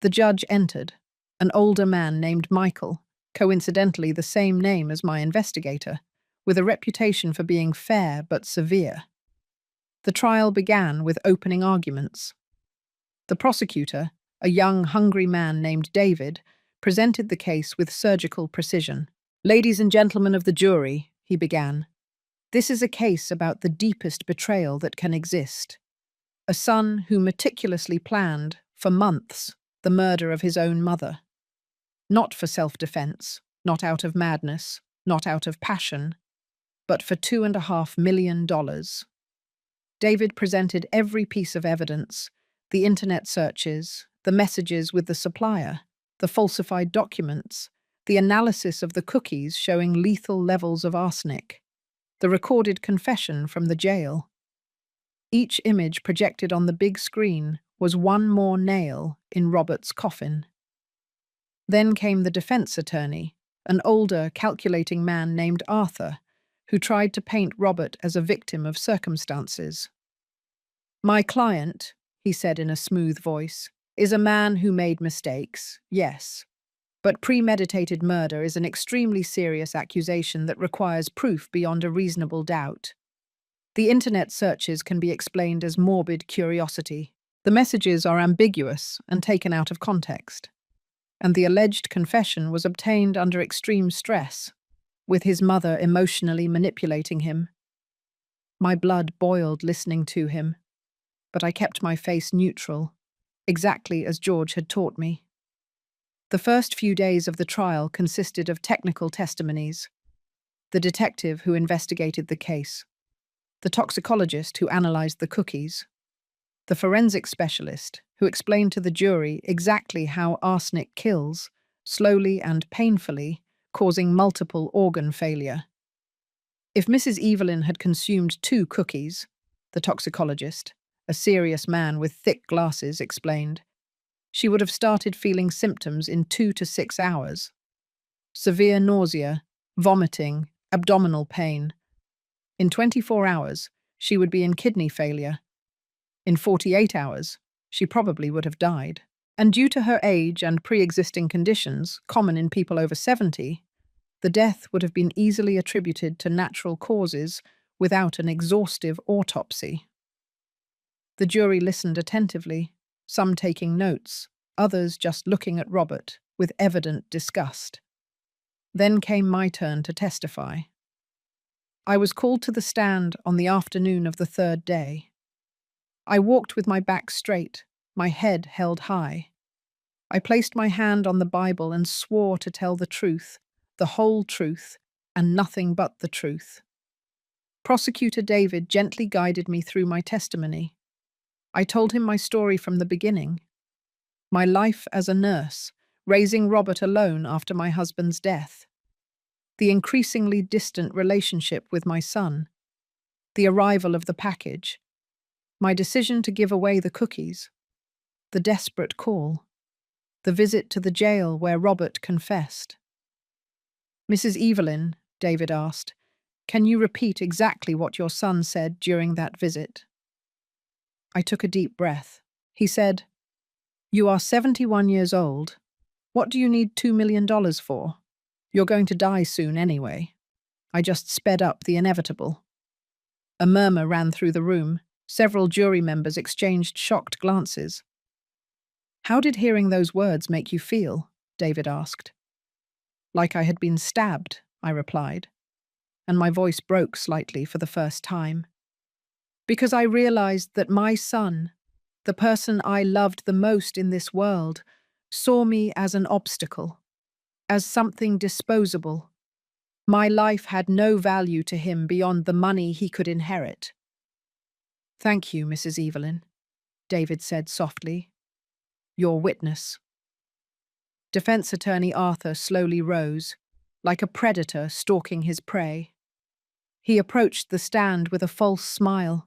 The judge entered, an older man named Michael, coincidentally the same name as my investigator, with a reputation for being fair but severe. The trial began with opening arguments. The prosecutor, a young, hungry man named David, presented the case with surgical precision. "Ladies and gentlemen of the jury," he began, "this is a case about the deepest betrayal that can exist. A son who meticulously planned, for months, the murder of his own mother. Not for self-defense, not out of madness, not out of passion, but for $2.5 million. David presented every piece of evidence, the internet searches, the messages with the supplier, the falsified documents, the analysis of the cookies showing lethal levels of arsenic, the recorded confession from the jail. Each image projected on the big screen was one more nail in Robert's coffin. Then came the defense attorney, an older, calculating man named Arthur, who tried to paint Robert as a victim of circumstances. My client, he said in a smooth voice, is a man who made mistakes, yes. But premeditated murder is an extremely serious accusation that requires proof beyond a reasonable doubt. The internet searches can be explained as morbid curiosity. The messages are ambiguous and taken out of context. And the alleged confession was obtained under extreme stress, with his mother emotionally manipulating him. My blood boiled listening to him, but I kept my face neutral, exactly as George had taught me. The first few days of the trial consisted of technical testimonies: the detective who investigated the case, the toxicologist who analyzed the cookies, the forensic specialist who explained to the jury exactly how arsenic kills, slowly and painfully, causing multiple organ failure. If Mrs. Evelyn had consumed 2 cookies, the toxicologist, a serious man with thick glasses, explained, she would have started feeling symptoms in 2 to 6 hours. Severe nausea, vomiting, abdominal pain. In 24 hours, she would be in kidney failure. In 48 hours, she probably would have died. And due to her age and pre-existing conditions, common in people over 70, the death would have been easily attributed to natural causes without an exhaustive autopsy. The jury listened attentively, some taking notes, others just looking at Robert with evident disgust. Then came my turn to testify. I was called to the stand on the afternoon of the 3rd day. I walked with my back straight, my head held high. I placed my hand on the Bible and swore to tell the truth, the whole truth, and nothing but the truth. Prosecutor David gently guided me through my testimony. I told him my story from the beginning. My life as a nurse, raising Robert alone after my husband's death. The increasingly distant relationship with my son. The arrival of the package. My decision to give away the cookies. The desperate call. The visit to the jail where Robert confessed. Mrs. Evelyn, David asked, can you repeat exactly what your son said during that visit? I took a deep breath. He said, "You are 71 years old. What do you need $2 million for? You're going to die soon anyway." I just sped up the inevitable. A murmur ran through the room. Several jury members exchanged shocked glances. "How did hearing those words make you feel?" David asked. "Like I had been stabbed," I replied, and my voice broke slightly for the first time. Because I realized that my son, the person I loved the most in this world, saw me as an obstacle, as something disposable. My life had no value to him beyond the money he could inherit. "Thank you, Mrs. Evelyn," David said softly. "Your witness." Defense attorney Arthur slowly rose, like a predator stalking his prey. He approached the stand with a false smile.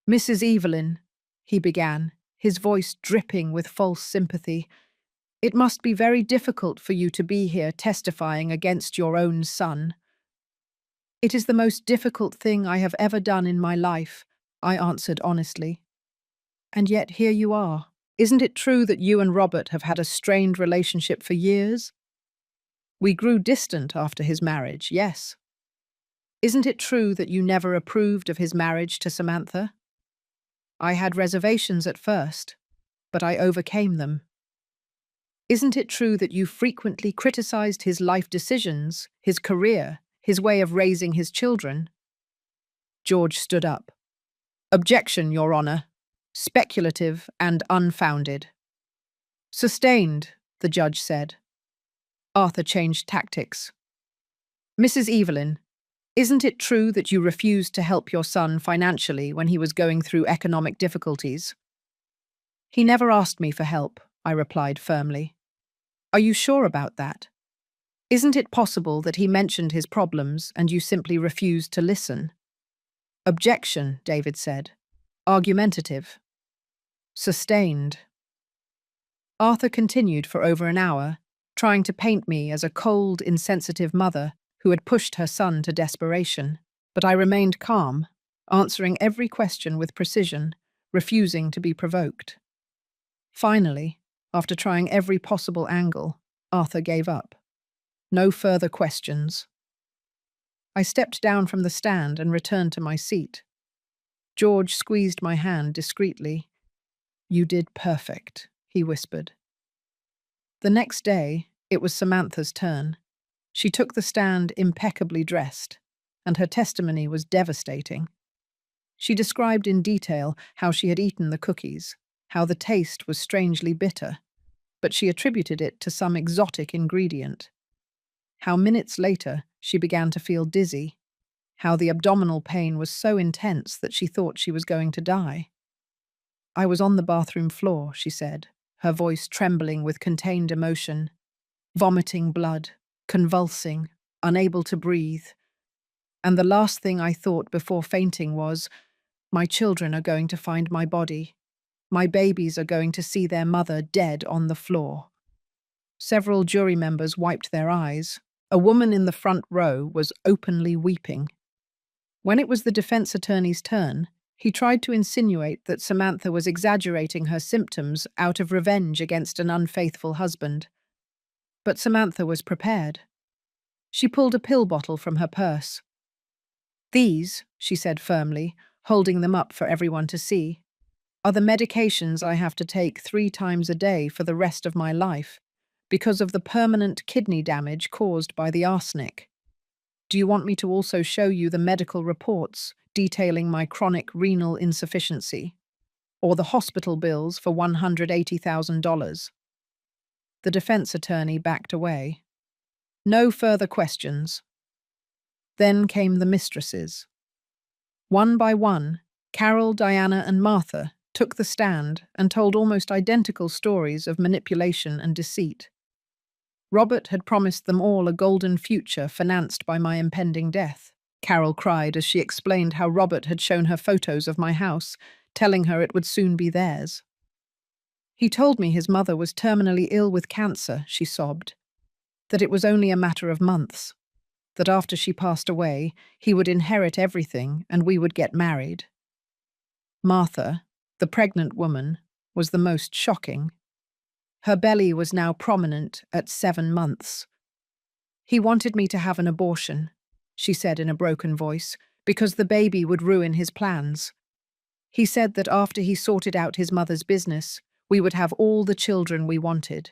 "Mrs. Evelyn," he began, his voice dripping with false sympathy, "it must be very difficult for you to be here testifying against your own son." "It is the most difficult thing I have ever done in my life," I answered honestly. "And yet here you are. Isn't it true that you and Robert have had a strained relationship for years?" "We grew distant after his marriage, yes." "Isn't it true that you never approved of his marriage to Samantha?" "I had reservations at first, but I overcame them." "Isn't it true that you frequently criticized his life decisions, his career, his way of raising his children?" George stood up. "Objection, Your Honor. Speculative and unfounded." "Sustained," the judge said. Arthur changed tactics. "Mrs. Evelyn, isn't it true that you refused to help your son financially when he was going through economic difficulties?" "He never asked me for help," I replied firmly. "Are you sure about that? Isn't it possible that he mentioned his problems and you simply refused to listen?" "Objection," David said. Argumentative. Sustained. Arthur continued for over an hour, trying to paint me as a cold, insensitive mother who had pushed her son to desperation. But I remained calm. answering every question with precision, refusing to be provoked. Finally, after trying every possible angle, Arthur gave up. No further questions. I stepped down from the stand and returned to my seat. George squeezed my hand discreetly. "You did perfect," he whispered. The next day, it was Samantha's turn. She took the stand impeccably dressed, and her testimony was devastating. She described in detail how she had eaten the cookies, how the taste was strangely bitter, but she attributed it to some exotic ingredient. How minutes later she began to feel dizzy, how the abdominal pain was so intense that she thought she was going to die. "I was on the bathroom floor," she said, her voice trembling with contained emotion, "vomiting blood, convulsing, unable to breathe. And the last thing I thought before fainting was, my children are going to find my body. My babies are going to see their mother dead on the floor." Several jury members wiped their eyes. A woman in the front row was openly weeping. When it was the defense attorney's turn, he tried to insinuate that Samantha was exaggerating her symptoms out of revenge against an unfaithful husband. But Samantha was prepared. She pulled a pill bottle from her purse. "These," she said firmly, holding them up for everyone to see, "are the medications I have to take 3 times a day for the rest of my life because of the permanent kidney damage caused by the arsenic. Do you want me to also show you the medical reports detailing my chronic renal insufficiency, or the hospital bills for $180,000? The defense attorney backed away. No further questions. Then came the mistresses. One by one, Carol, Diana, and Martha took the stand and told almost identical stories of manipulation and deceit. Robert had promised them all a golden future financed by my impending death. Carol cried as she explained how Robert had shown her photos of my house, telling her it would soon be theirs. "He told me his mother was terminally ill with cancer," she sobbed, "that it was only a matter of months, that after she passed away, he would inherit everything and we would get married." Martha, the pregnant woman, was the most shocking. Her belly was now prominent at 7 months. "He wanted me to have an abortion," she said in a broken voice, "because the baby would ruin his plans. He said that after he sorted out his mother's business, we would have all the children we wanted.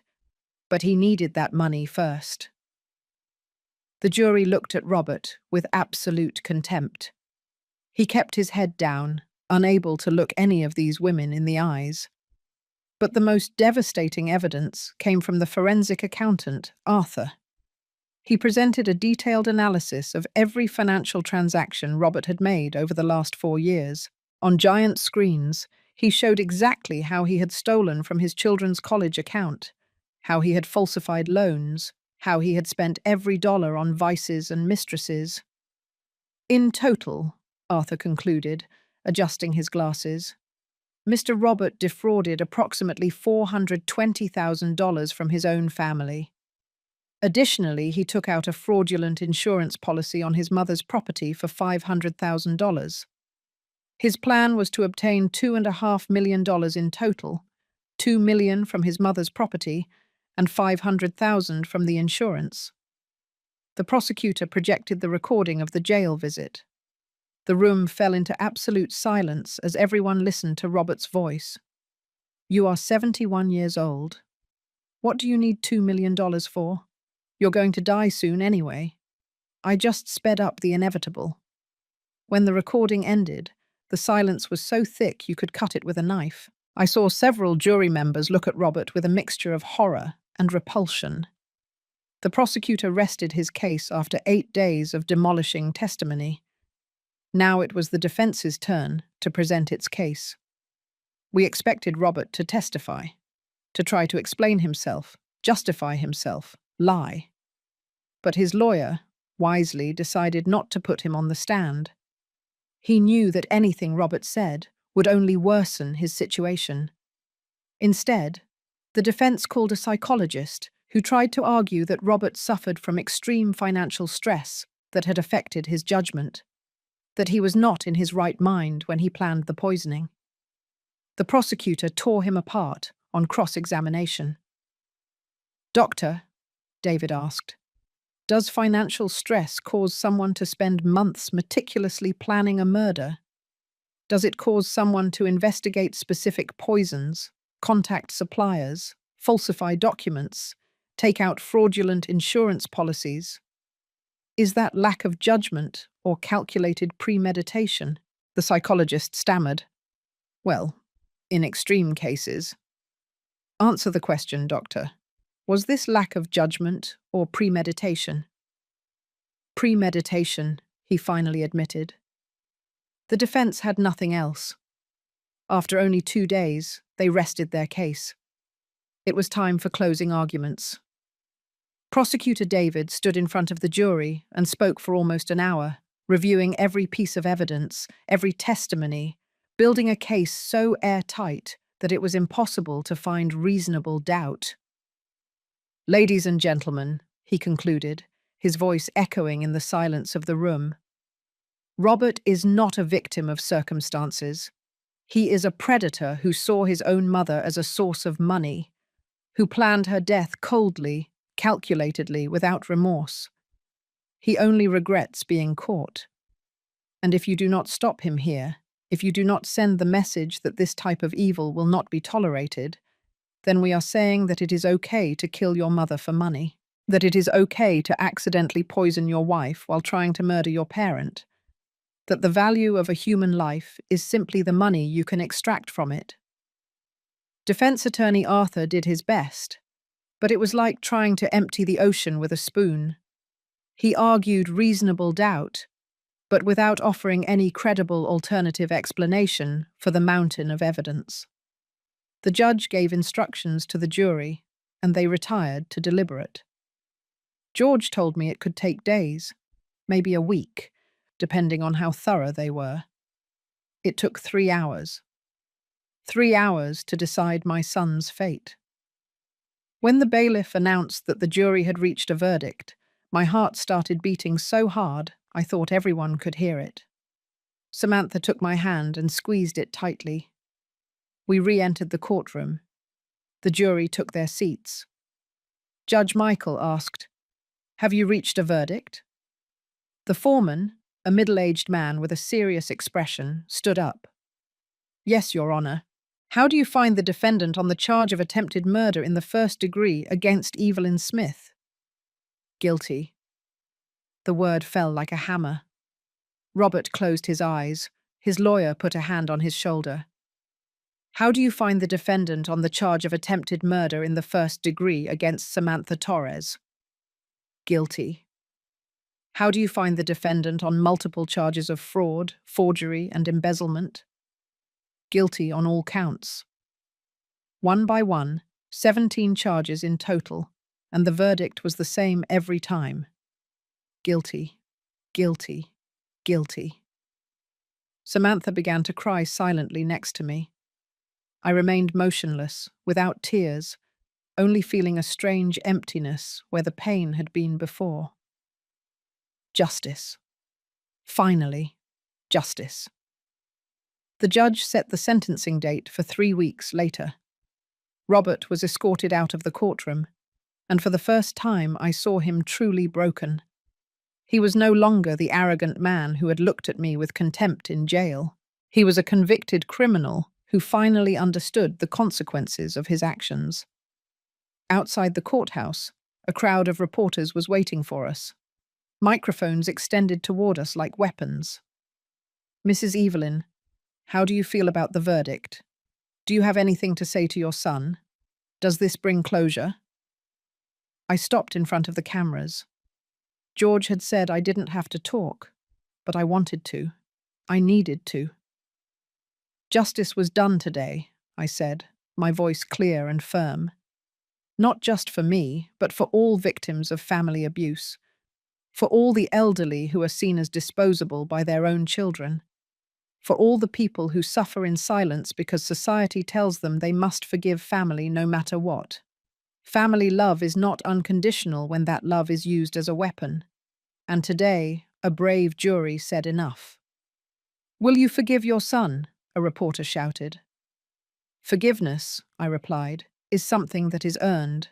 But he needed that money first." The jury looked at Robert with absolute contempt. He kept his head down, unable to look any of these women in the eyes. But the most devastating evidence came from the forensic accountant, Arthur. He presented a detailed analysis of every financial transaction Robert had made over the last 4 years. On giant screens, he showed exactly how he had stolen from his children's college account, how he had falsified loans, how he had spent every dollar on vices and mistresses. "In total," Arthur concluded, adjusting his glasses, "Mr. Robert defrauded approximately $420,000 from his own family. Additionally, he took out a fraudulent insurance policy on his mother's property for $500,000. His plan was to obtain $2.5 million in total, $2 million from his mother's property and $500,000 from the insurance." The prosecutor projected the recording of the jail visit. The room fell into absolute silence as everyone listened to Robert's voice. "You are 71 years old. What do you need $2 million for? You're going to die soon anyway. I just sped up the inevitable." When the recording ended, the silence was so thick you could cut it with a knife. I saw several jury members look at Robert with a mixture of horror and repulsion. The prosecutor rested his case after 8 days of demolishing testimony. Now it was the defense's turn to present its case. We expected Robert to testify, to try to explain himself, justify himself, lie. But his lawyer, wisely, decided not to put him on the stand. He knew that anything Robert said would only worsen his situation. Instead, the defense called a psychologist who tried to argue that Robert suffered from extreme financial stress that had affected his judgment. that he was not in his right mind when he planned the poisoning. The prosecutor tore him apart on cross-examination. "Doctor," David asked, "does financial stress cause someone to spend months meticulously planning a murder? Does it cause someone to investigate specific poisons, contact suppliers, falsify documents, take out fraudulent insurance policies? Is that lack of judgment or calculated premeditation?" The psychologist stammered. "Well, in extreme cases." "Answer the question, doctor. Was this lack of judgment or premeditation?" "Premeditation," he finally admitted. The defense had nothing else. After only 2 days, they rested their case. It was time for closing arguments. Prosecutor David stood in front of the jury and spoke for almost an hour, reviewing every piece of evidence, every testimony, building a case so airtight that it was impossible to find reasonable doubt. "Ladies and gentlemen," he concluded, his voice echoing in the silence of the room, "Robert is not a victim of circumstances. He is a predator who saw his own mother as a source of money, who planned her death coldly, calculatedly, without remorse. He only regrets being caught. And if you do not stop him here, if you do not send the message that this type of evil will not be tolerated, then we are saying that it is okay to kill your mother for money, that it is okay to accidentally poison your wife while trying to murder your parent, that the value of a human life is simply the money you can extract from it." Defense attorney Arthur did his best, but it was like trying to empty the ocean with a spoon. He argued reasonable doubt, but without offering any credible alternative explanation for the mountain of evidence. The judge gave instructions to the jury, and they retired to deliberate. George told me it could take days, maybe a week, depending on how thorough they were. It took 3 hours. 3 hours to decide my son's fate. When the bailiff announced that the jury had reached a verdict, my heart started beating so hard I thought everyone could hear it. Samantha took my hand and squeezed it tightly. We re-entered the courtroom. The jury took their seats. Judge Michael asked, "Have you reached a verdict?" The foreman, a middle-aged man with a serious expression, stood up. "Yes, Your Honor. How do you find the defendant on the charge of attempted murder in the first degree against Evelyn Smith?" "Guilty." The word fell like a hammer. Robert closed his eyes. His lawyer put a hand on his shoulder. "How do you find the defendant on the charge of attempted murder in the first degree against Samantha Torres?" "Guilty." "How do you find the defendant on multiple charges of fraud, forgery, and embezzlement?" "Guilty on all counts." One by one, 17 charges in total, and the verdict was the same every time. Guilty, guilty, guilty. Samantha began to cry silently next to me. I remained motionless, without tears, only feeling a strange emptiness where the pain had been before. Justice. Finally, justice. The judge set the sentencing date for 3 weeks later. Robert was escorted out of the courtroom, and for the first time I saw him truly broken. He was no longer the arrogant man who had looked at me with contempt in jail. He was a convicted criminal who finally understood the consequences of his actions. Outside the courthouse, a crowd of reporters was waiting for us. Microphones extended toward us like weapons. "Mrs. Evelyn, how do you feel about the verdict? Do you have anything to say to your son? Does this bring closure?" I stopped in front of the cameras. George had said I didn't have to talk, but I wanted to. I needed to. "Justice was done today," I said, my voice clear and firm. "Not just for me, but for all victims of family abuse. For all the elderly who are seen as disposable by their own children. For all the people who suffer in silence because society tells them they must forgive family no matter what. Family love is not unconditional when that love is used as a weapon. And today, a brave jury said enough. Will you forgive your son? A reporter shouted. Forgiveness, I replied, is something that is earned.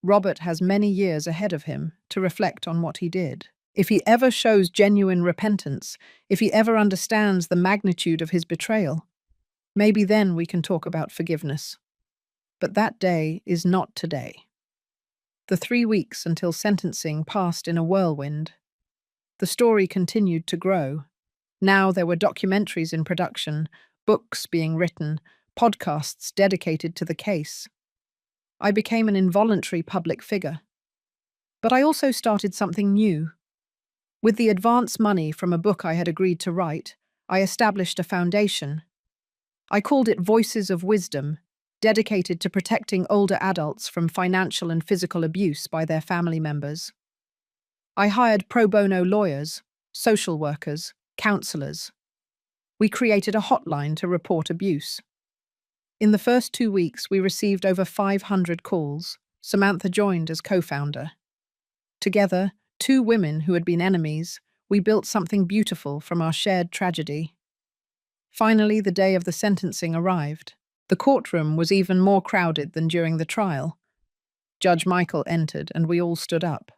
Robert has many years ahead of him to reflect on what he did. If he ever shows genuine repentance, if he ever understands the magnitude of his betrayal, maybe then we can talk about forgiveness. But that day is not today. The 3 weeks until sentencing passed in a whirlwind. The story continued to grow. Now there were documentaries in production, books being written, podcasts dedicated to the case. I became an involuntary public figure. But I also started something new. With the advance money from a book I had agreed to write, I established a foundation. I called it Voices of Wisdom, dedicated to protecting older adults from financial and physical abuse by their family members. I hired pro bono lawyers, social workers, counselors. We created a hotline to report abuse. In the first 2 weeks, we received over 500 calls. Samantha joined as co-founder. Together, 2 women who had been enemies, we built something beautiful from our shared tragedy. Finally, the day of the sentencing arrived. The courtroom was even more crowded than during the trial. Judge Michael entered and we all stood up.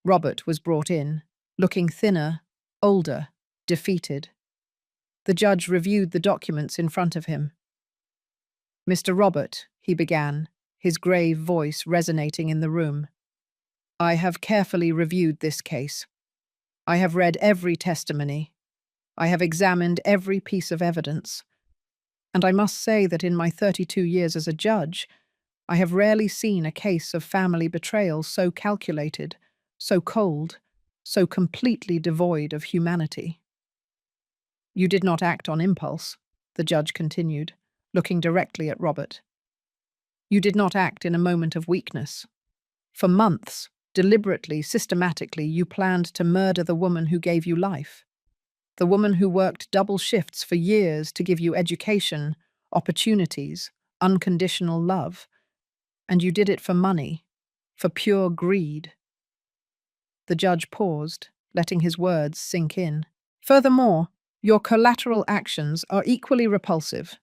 Robert was brought in, looking thinner, older, defeated. The judge reviewed the documents in front of him. Mr. Robert, he began, his grave voice resonating in the room. I have carefully reviewed this case. I have read every testimony. I have examined every piece of evidence. And I must say that in my 32 years as a judge, I have rarely seen a case of family betrayal so calculated, so cold, so completely devoid of humanity. You did not act on impulse, the judge continued, looking directly at Robert. You did not act in a moment of weakness. For months, deliberately, systematically, you planned to murder the woman who gave you life. The woman who worked double shifts for years to give you education, opportunities, unconditional love. And you did it for money, for pure greed. The judge paused, letting his words sink in. Furthermore, your collateral actions are equally repulsive.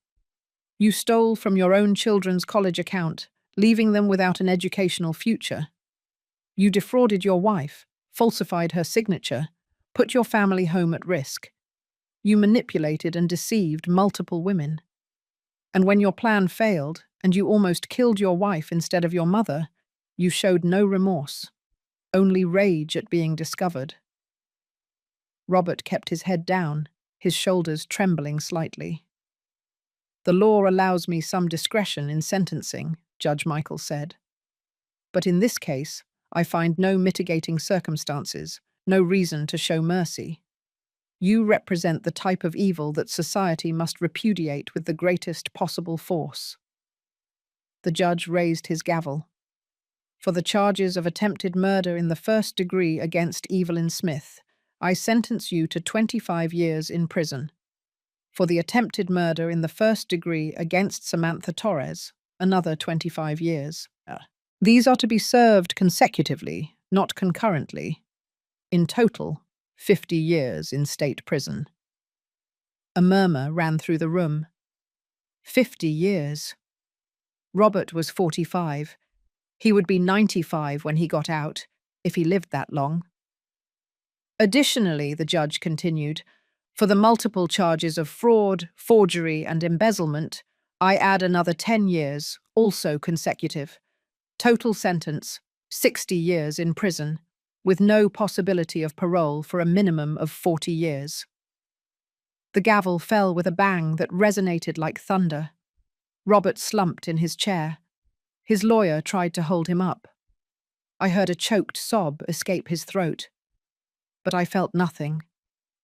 You stole from your own children's college account, leaving them without an educational future. You defrauded your wife, falsified her signature, put your family home at risk. You manipulated and deceived multiple women. And when your plan failed, and you almost killed your wife instead of your mother, you showed no remorse, only rage at being discovered. Robert kept his head down, his shoulders trembling slightly. The law allows me some discretion in sentencing, Judge Michael said. But in this case, I find no mitigating circumstances, no reason to show mercy. You represent the type of evil that society must repudiate with the greatest possible force. The judge raised his gavel. For the charges of attempted murder in the first degree against Evelyn Smith, I sentence you to 25 years in prison. For the attempted murder in the first degree against Samantha Torres, another 25 years. These are to be served consecutively, not concurrently. In total, 50 years in state prison. A murmur ran through the room. 50 years. Robert was 45. He would be 95 when he got out, if he lived that long. Additionally, the judge continued, for the multiple charges of fraud, forgery, and embezzlement, I add another 10 years, also consecutive. Total sentence, 60 years in prison, with no possibility of parole for a minimum of 40 years. The gavel fell with a bang that resonated like thunder. Robert slumped in his chair. His lawyer tried to hold him up. I heard a choked sob escape his throat. But I felt nothing.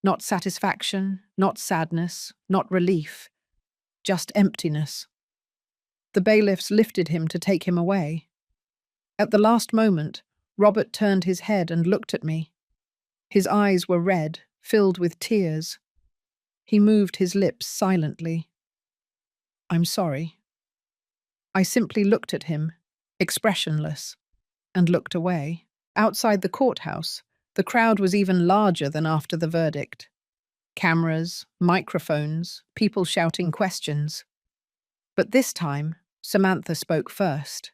Not satisfaction, not sadness, not relief. Just emptiness. The bailiffs lifted him to take him away. At the last moment, Robert turned his head and looked at me. His eyes were red, filled with tears. He moved his lips silently. I'm sorry. I simply looked at him, expressionless, and looked away. Outside the courthouse, the crowd was even larger than after the verdict. Cameras, microphones, people shouting questions. But this time, Samantha spoke first.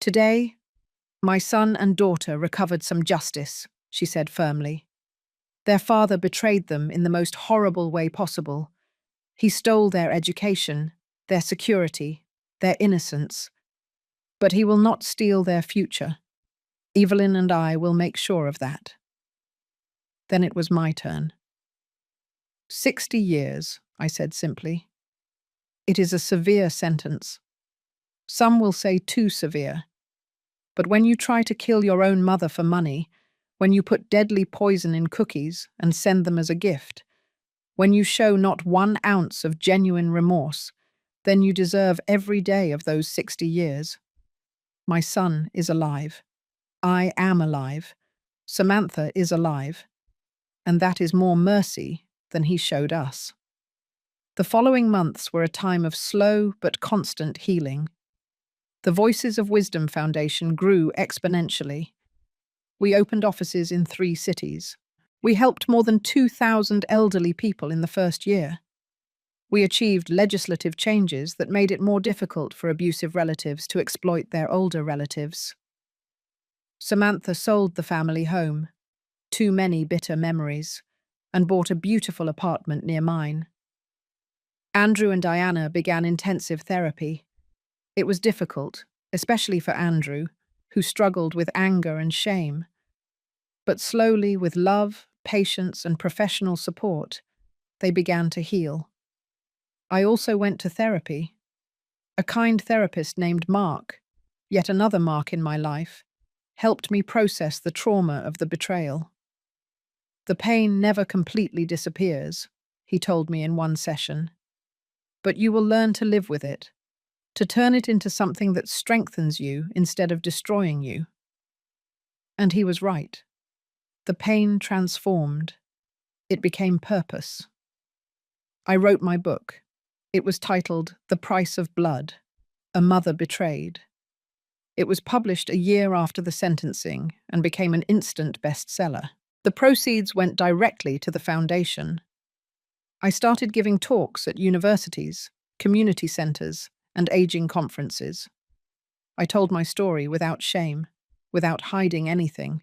"Today, my son and daughter recovered some justice," she said firmly. "Their father betrayed them in the most horrible way possible. He stole their education, their security, their innocence. But he will not steal their future. Evelyn and I will make sure of that." Then it was my turn. 60 years, I said simply. It is a severe sentence. Some will say too severe. But when you try to kill your own mother for money, when you put deadly poison in cookies and send them as a gift, when you show not 1 ounce of genuine remorse, then you deserve every day of those 60 years. My son is alive. I am alive. Samantha is alive. And that is more mercy than he showed us. The following months were a time of slow but constant healing. The Voices of Wisdom Foundation grew exponentially. We opened offices in 3 cities. We helped more than 2,000 elderly people in the first year. We achieved legislative changes that made it more difficult for abusive relatives to exploit their older relatives. Samantha sold the family home, too many bitter memories, and bought a beautiful apartment near mine. Andrew and Diana began intensive therapy. It was difficult, especially for Andrew, who struggled with anger and shame. But slowly, with love, patience, and professional support, they began to heal. I also went to therapy. A kind therapist named Mark, yet another Mark in my life, helped me process the trauma of the betrayal. "The pain never completely disappears," he told me in one session. "But you will learn to live with it, to turn it into something that strengthens you instead of destroying you." And he was right. The pain transformed. It became purpose. I wrote my book. It was titled The Price of Blood, A Mother Betrayed. It was published a year after the sentencing and became an instant bestseller. The proceeds went directly to the foundation. I started giving talks at universities, community centers, and aging conferences. I told my story without shame, without hiding anything.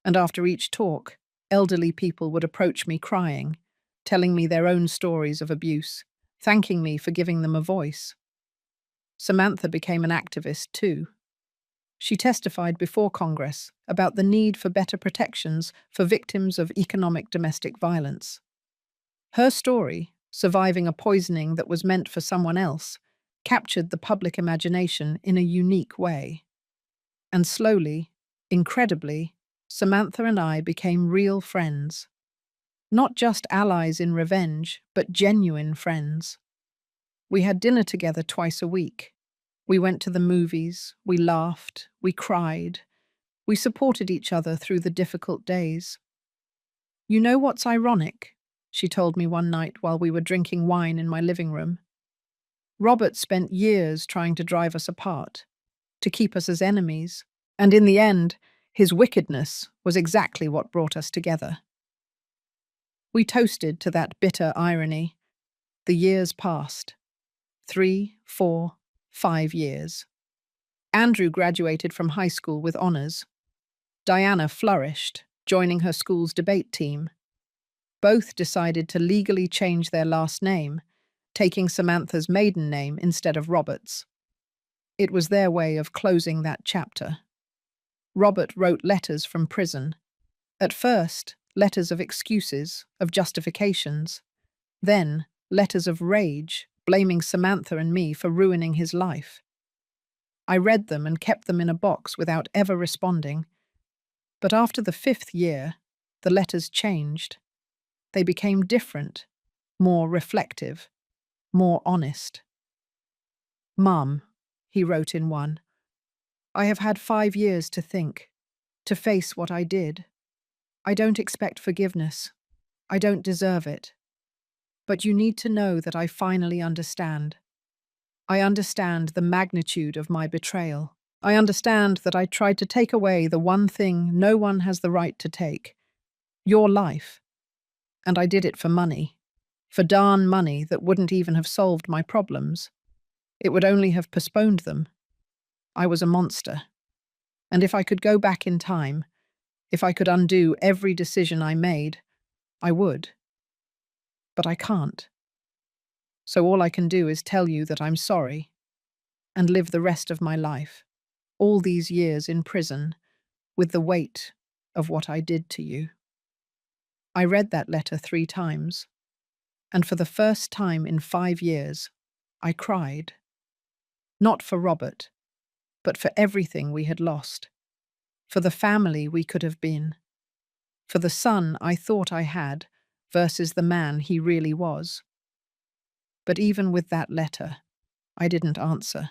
And after each talk, elderly people would approach me crying, telling me their own stories of abuse, thanking me for giving them a voice. Samantha became an activist too. She testified before Congress about the need for better protections for victims of economic domestic violence. Her story, surviving a poisoning that was meant for someone else, captured the public imagination in a unique way. And slowly, incredibly, Samantha and I became real friends. Not just allies in revenge, but genuine friends. We had dinner together twice a week. We went to the movies, we laughed, we cried. We supported each other through the difficult days. "You know what's ironic?" she told me one night while we were drinking wine in my living room. "Robert spent years trying to drive us apart, to keep us as enemies, and in the end, his wickedness was exactly what brought us together." We toasted to that bitter irony. The years passed. 3, 4, 5 years. Andrew graduated from high school with honors. Diana flourished, joining her school's debate team. Both decided to legally change their last name, taking Samantha's maiden name instead of Robert's. It was their way of closing that chapter. Robert wrote letters from prison. At first, letters of excuses, of justifications. Then, letters of rage, blaming Samantha and me for ruining his life. I read them and kept them in a box without ever responding. But after the 5th year, the letters changed. They became different, more reflective, more honest. "Mum," he wrote in one, "I have had 5 years to think, to face what I did. I don't expect forgiveness. I don't deserve it. But you need to know that I finally understand. I understand the magnitude of my betrayal. I understand that I tried to take away the one thing no one has the right to take, your life. And I did it for money. For darn money that wouldn't even have solved my problems. It would only have postponed them. I was a monster. And if I could go back in time, if I could undo every decision I made, I would. But I can't. So all I can do is tell you that I'm sorry and live the rest of my life, all these years in prison, with the weight of what I did to you. I read that letter 3 times, and for the first time in 5 years, I cried. Not for Robert, but for everything we had lost, for the family we could have been, for the son I thought I had versus the man he really was. But even with that letter, I didn't answer.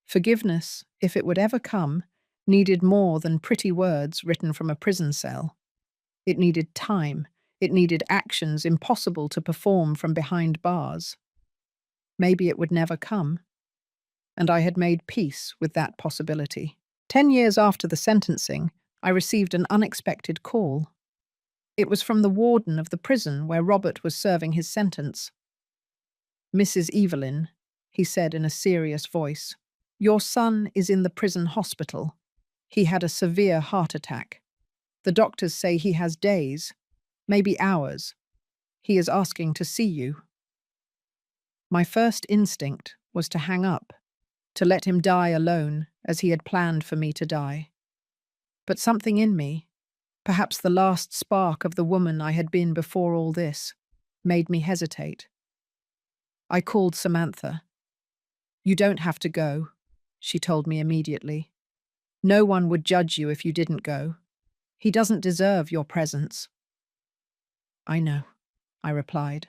Forgiveness, if it would ever come, needed more than pretty words written from a prison cell. It needed time. It needed actions impossible to perform from behind bars. Maybe it would never come. And I had made peace with that possibility. 10 years after the sentencing, I received an unexpected call. It was from the warden of the prison where Robert was serving his sentence. "Mrs. Evelyn," he said in a serious voice, "your son is in the prison hospital. He had a severe heart attack. The doctors say he has days, maybe hours. He is asking to see you." My first instinct was to hang up, to let him die alone as he had planned for me to die. But something in me, perhaps the last spark of the woman I had been before all this, made me hesitate. I called Samantha. "You don't have to go," she told me immediately. "No one would judge you if you didn't go. He doesn't deserve your presence." "I know," I replied.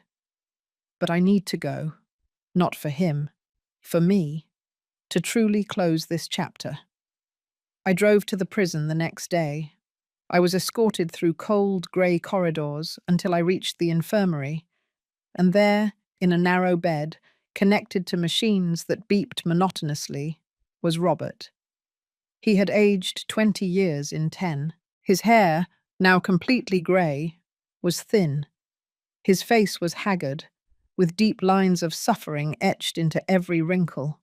"But I need to go, not for him, for me, to truly close this chapter." I drove to the prison the next day. I was escorted through cold, grey corridors until I reached the infirmary, and there, in a narrow bed, connected to machines that beeped monotonously, was Robert. He had aged 20 years in 10. His hair, now completely grey, was thin. His face was haggard, with deep lines of suffering etched into every wrinkle.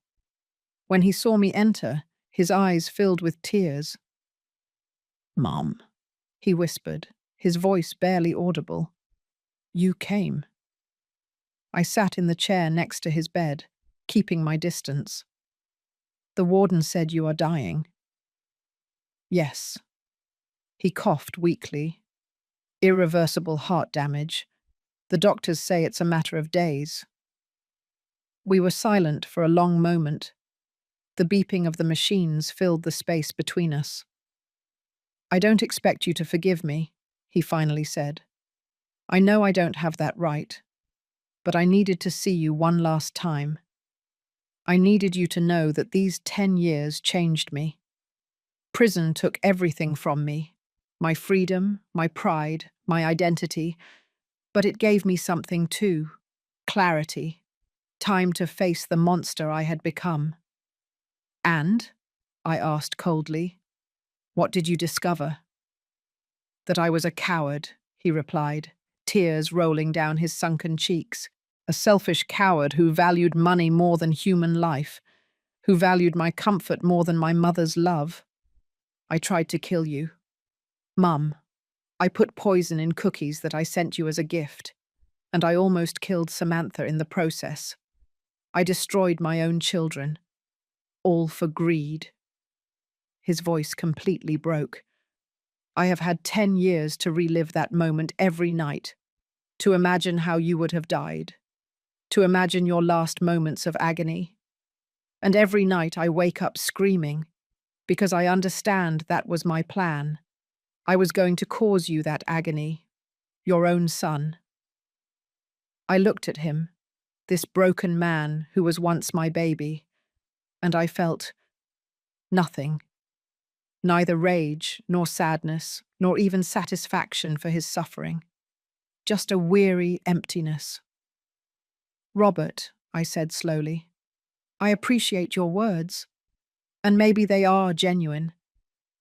When he saw me enter, his eyes filled with tears. "Mom," he whispered, his voice barely audible. "You came." I sat in the chair next to his bed, keeping my distance. "The warden said you are dying." "Yes." He coughed weakly. "Irreversible heart damage. The doctors say it's a matter of days." We were silent for a long moment. The beeping of the machines filled the space between us. "I don't expect you to forgive me," he finally said. "I know I don't have that right, but I needed to see you one last time. I needed you to know that these 10 years changed me. Prison took everything from me, my freedom, my pride, my identity, but it gave me something too, clarity, time to face the monster I had become." "And?" I asked coldly. "What did you discover?" "That I was a coward," he replied, tears rolling down his sunken cheeks. "A selfish coward who valued money more than human life, who valued my comfort more than my mother's love. I tried to kill you. Mum, I put poison in cookies that I sent you as a gift, and I almost killed Samantha in the process. I destroyed my own children, all for greed." His voice completely broke. "I have had 10 years to relive that moment every night, to imagine how you would have died, to imagine your last moments of agony. And every night I wake up screaming, because I understand that was my plan. I was going to cause you that agony, your own son." I looked at him, this broken man who was once my baby, and I felt nothing. Neither rage, nor sadness, nor even satisfaction for his suffering. Just a weary emptiness. "Robert," I said slowly, "I appreciate your words. And maybe they are genuine.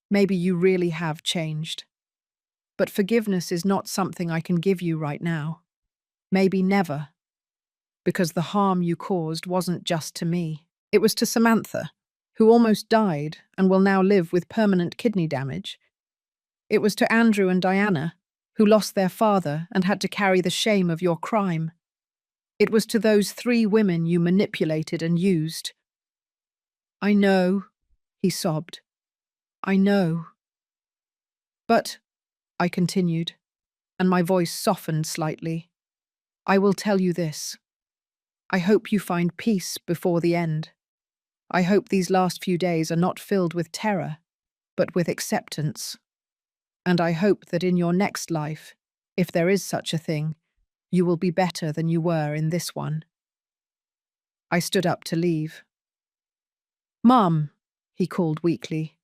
Maybe you really have changed. But forgiveness is not something I can give you right now. Maybe never, because the harm you caused wasn't just to me. It was to Samantha, who almost died and will now live with permanent kidney damage. It was to Andrew and Diana, who lost their father and had to carry the shame of your crime. It was to those 3 women you manipulated and used. I know, he sobbed. I know. But, I continued, and my voice softened slightly, I will tell you this. I hope you find peace before the end. I hope these last few days are not filled with terror, but with acceptance. And I hope that in your next life, if there is such a thing, you will be better than you were in this one. I stood up to leave. Mum, he called weakly.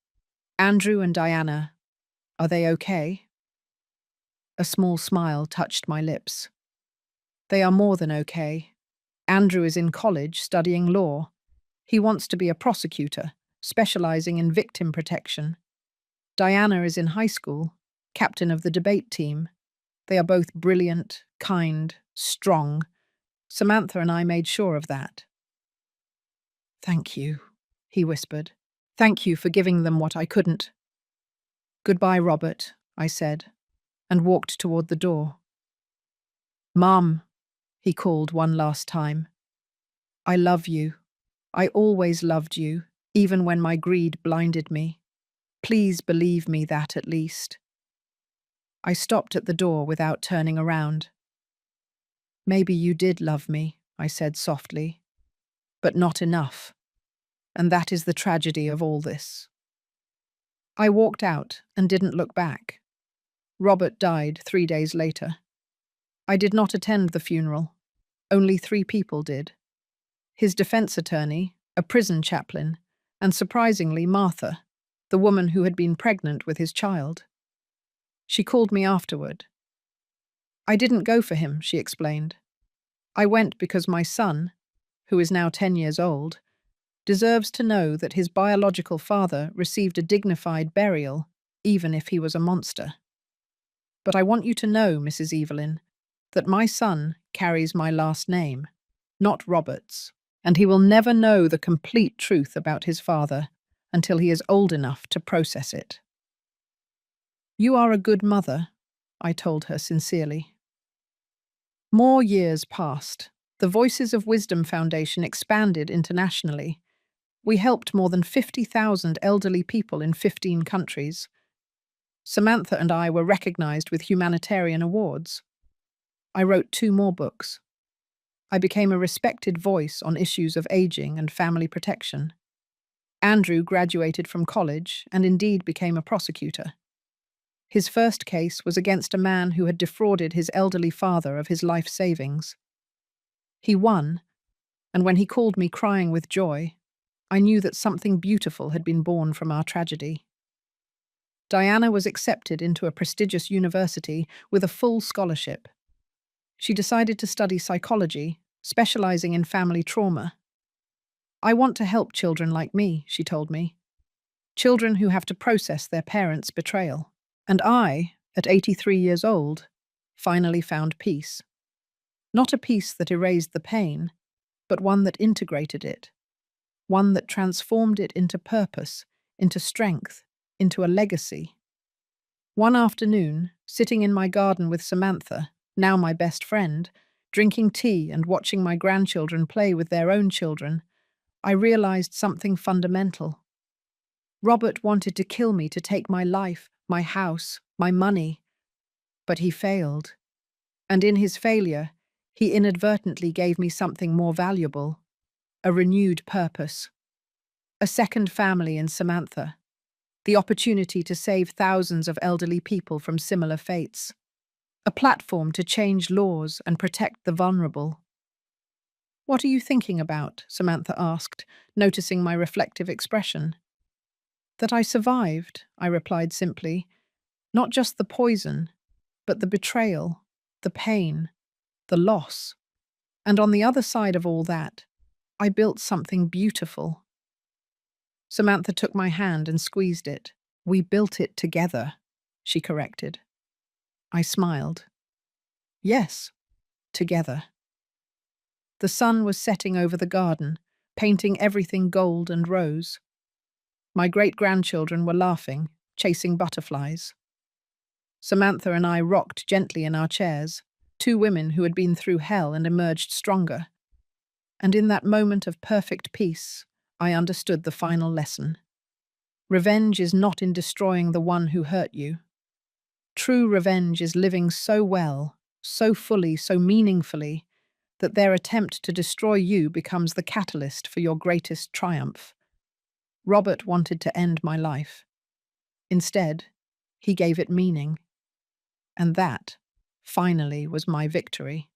Andrew and Diana, are they okay? A small smile touched my lips. They are more than okay. Andrew is in college studying law. He wants to be a prosecutor, specializing in victim protection. Diana is in high school, captain of the debate team. They are both brilliant, kind, strong. Samantha and I made sure of that. Thank you, he whispered. Thank you for giving them what I couldn't. Goodbye, Robert, I said, and walked toward the door. Mum, he called one last time. I love you. I always loved you, even when my greed blinded me. Please believe me that at least. I stopped at the door without turning around. Maybe you did love me, I said softly, but not enough. And that is the tragedy of all this. I walked out and didn't look back. Robert died 3 days later. I did not attend the funeral. Only 3 people did. His defense attorney, a prison chaplain, and surprisingly Martha, the woman who had been pregnant with his child. She called me afterward. I didn't go for him, she explained. I went because my son, who is now 10 years old, deserves to know that his biological father received a dignified burial, even if he was a monster. But I want you to know, Mrs. Evelyn, that my son carries my last name, not Robert's, and he will never know the complete truth about his father until he is old enough to process it. You are a good mother, I told her sincerely. More years passed. The Voices of Wisdom Foundation expanded internationally. We helped more than 50,000 elderly people in 15 countries. Samantha and I were recognized with humanitarian awards. I wrote 2 more books. I became a respected voice on issues of aging and family protection. Andrew graduated from college and indeed became a prosecutor. His first case was against a man who had defrauded his elderly father of his life savings. He won, and when he called me crying with joy, I knew that something beautiful had been born from our tragedy. Diana was accepted into a prestigious university with a full scholarship. She decided to study psychology, specializing in family trauma. I want to help children like me, she told me. Children who have to process their parents' betrayal. And I, at 83 years old, finally found peace. Not a peace that erased the pain, but one that integrated it. One that transformed it into purpose, into strength, into a legacy. One afternoon, sitting in my garden with Samantha, now my best friend, drinking tea and watching my grandchildren play with their own children, I realized something fundamental. Robert wanted to kill me to take my life, my house, my money. But he failed. And in his failure, he inadvertently gave me something more valuable, a renewed purpose. A second family in Samantha. The opportunity to save thousands of elderly people from similar fates. A platform to change laws and protect the vulnerable. What are you thinking about? Samantha asked, noticing my reflective expression. That I survived, I replied simply. Not just the poison, but the betrayal, the pain, the loss. And on the other side of all that, I built something beautiful. Samantha took my hand and squeezed it. We built it together, she corrected. I smiled. Yes, together. The sun was setting over the garden, painting everything gold and rose. My great-grandchildren were laughing, chasing butterflies. Samantha and I rocked gently in our chairs, two women who had been through hell and emerged stronger. And in that moment of perfect peace, I understood the final lesson. Revenge is not in destroying the one who hurt you. True revenge is living so well, so fully, so meaningfully, that their attempt to destroy you becomes the catalyst for your greatest triumph. Robert wanted to end my life. Instead, he gave it meaning. And that, finally, was my victory.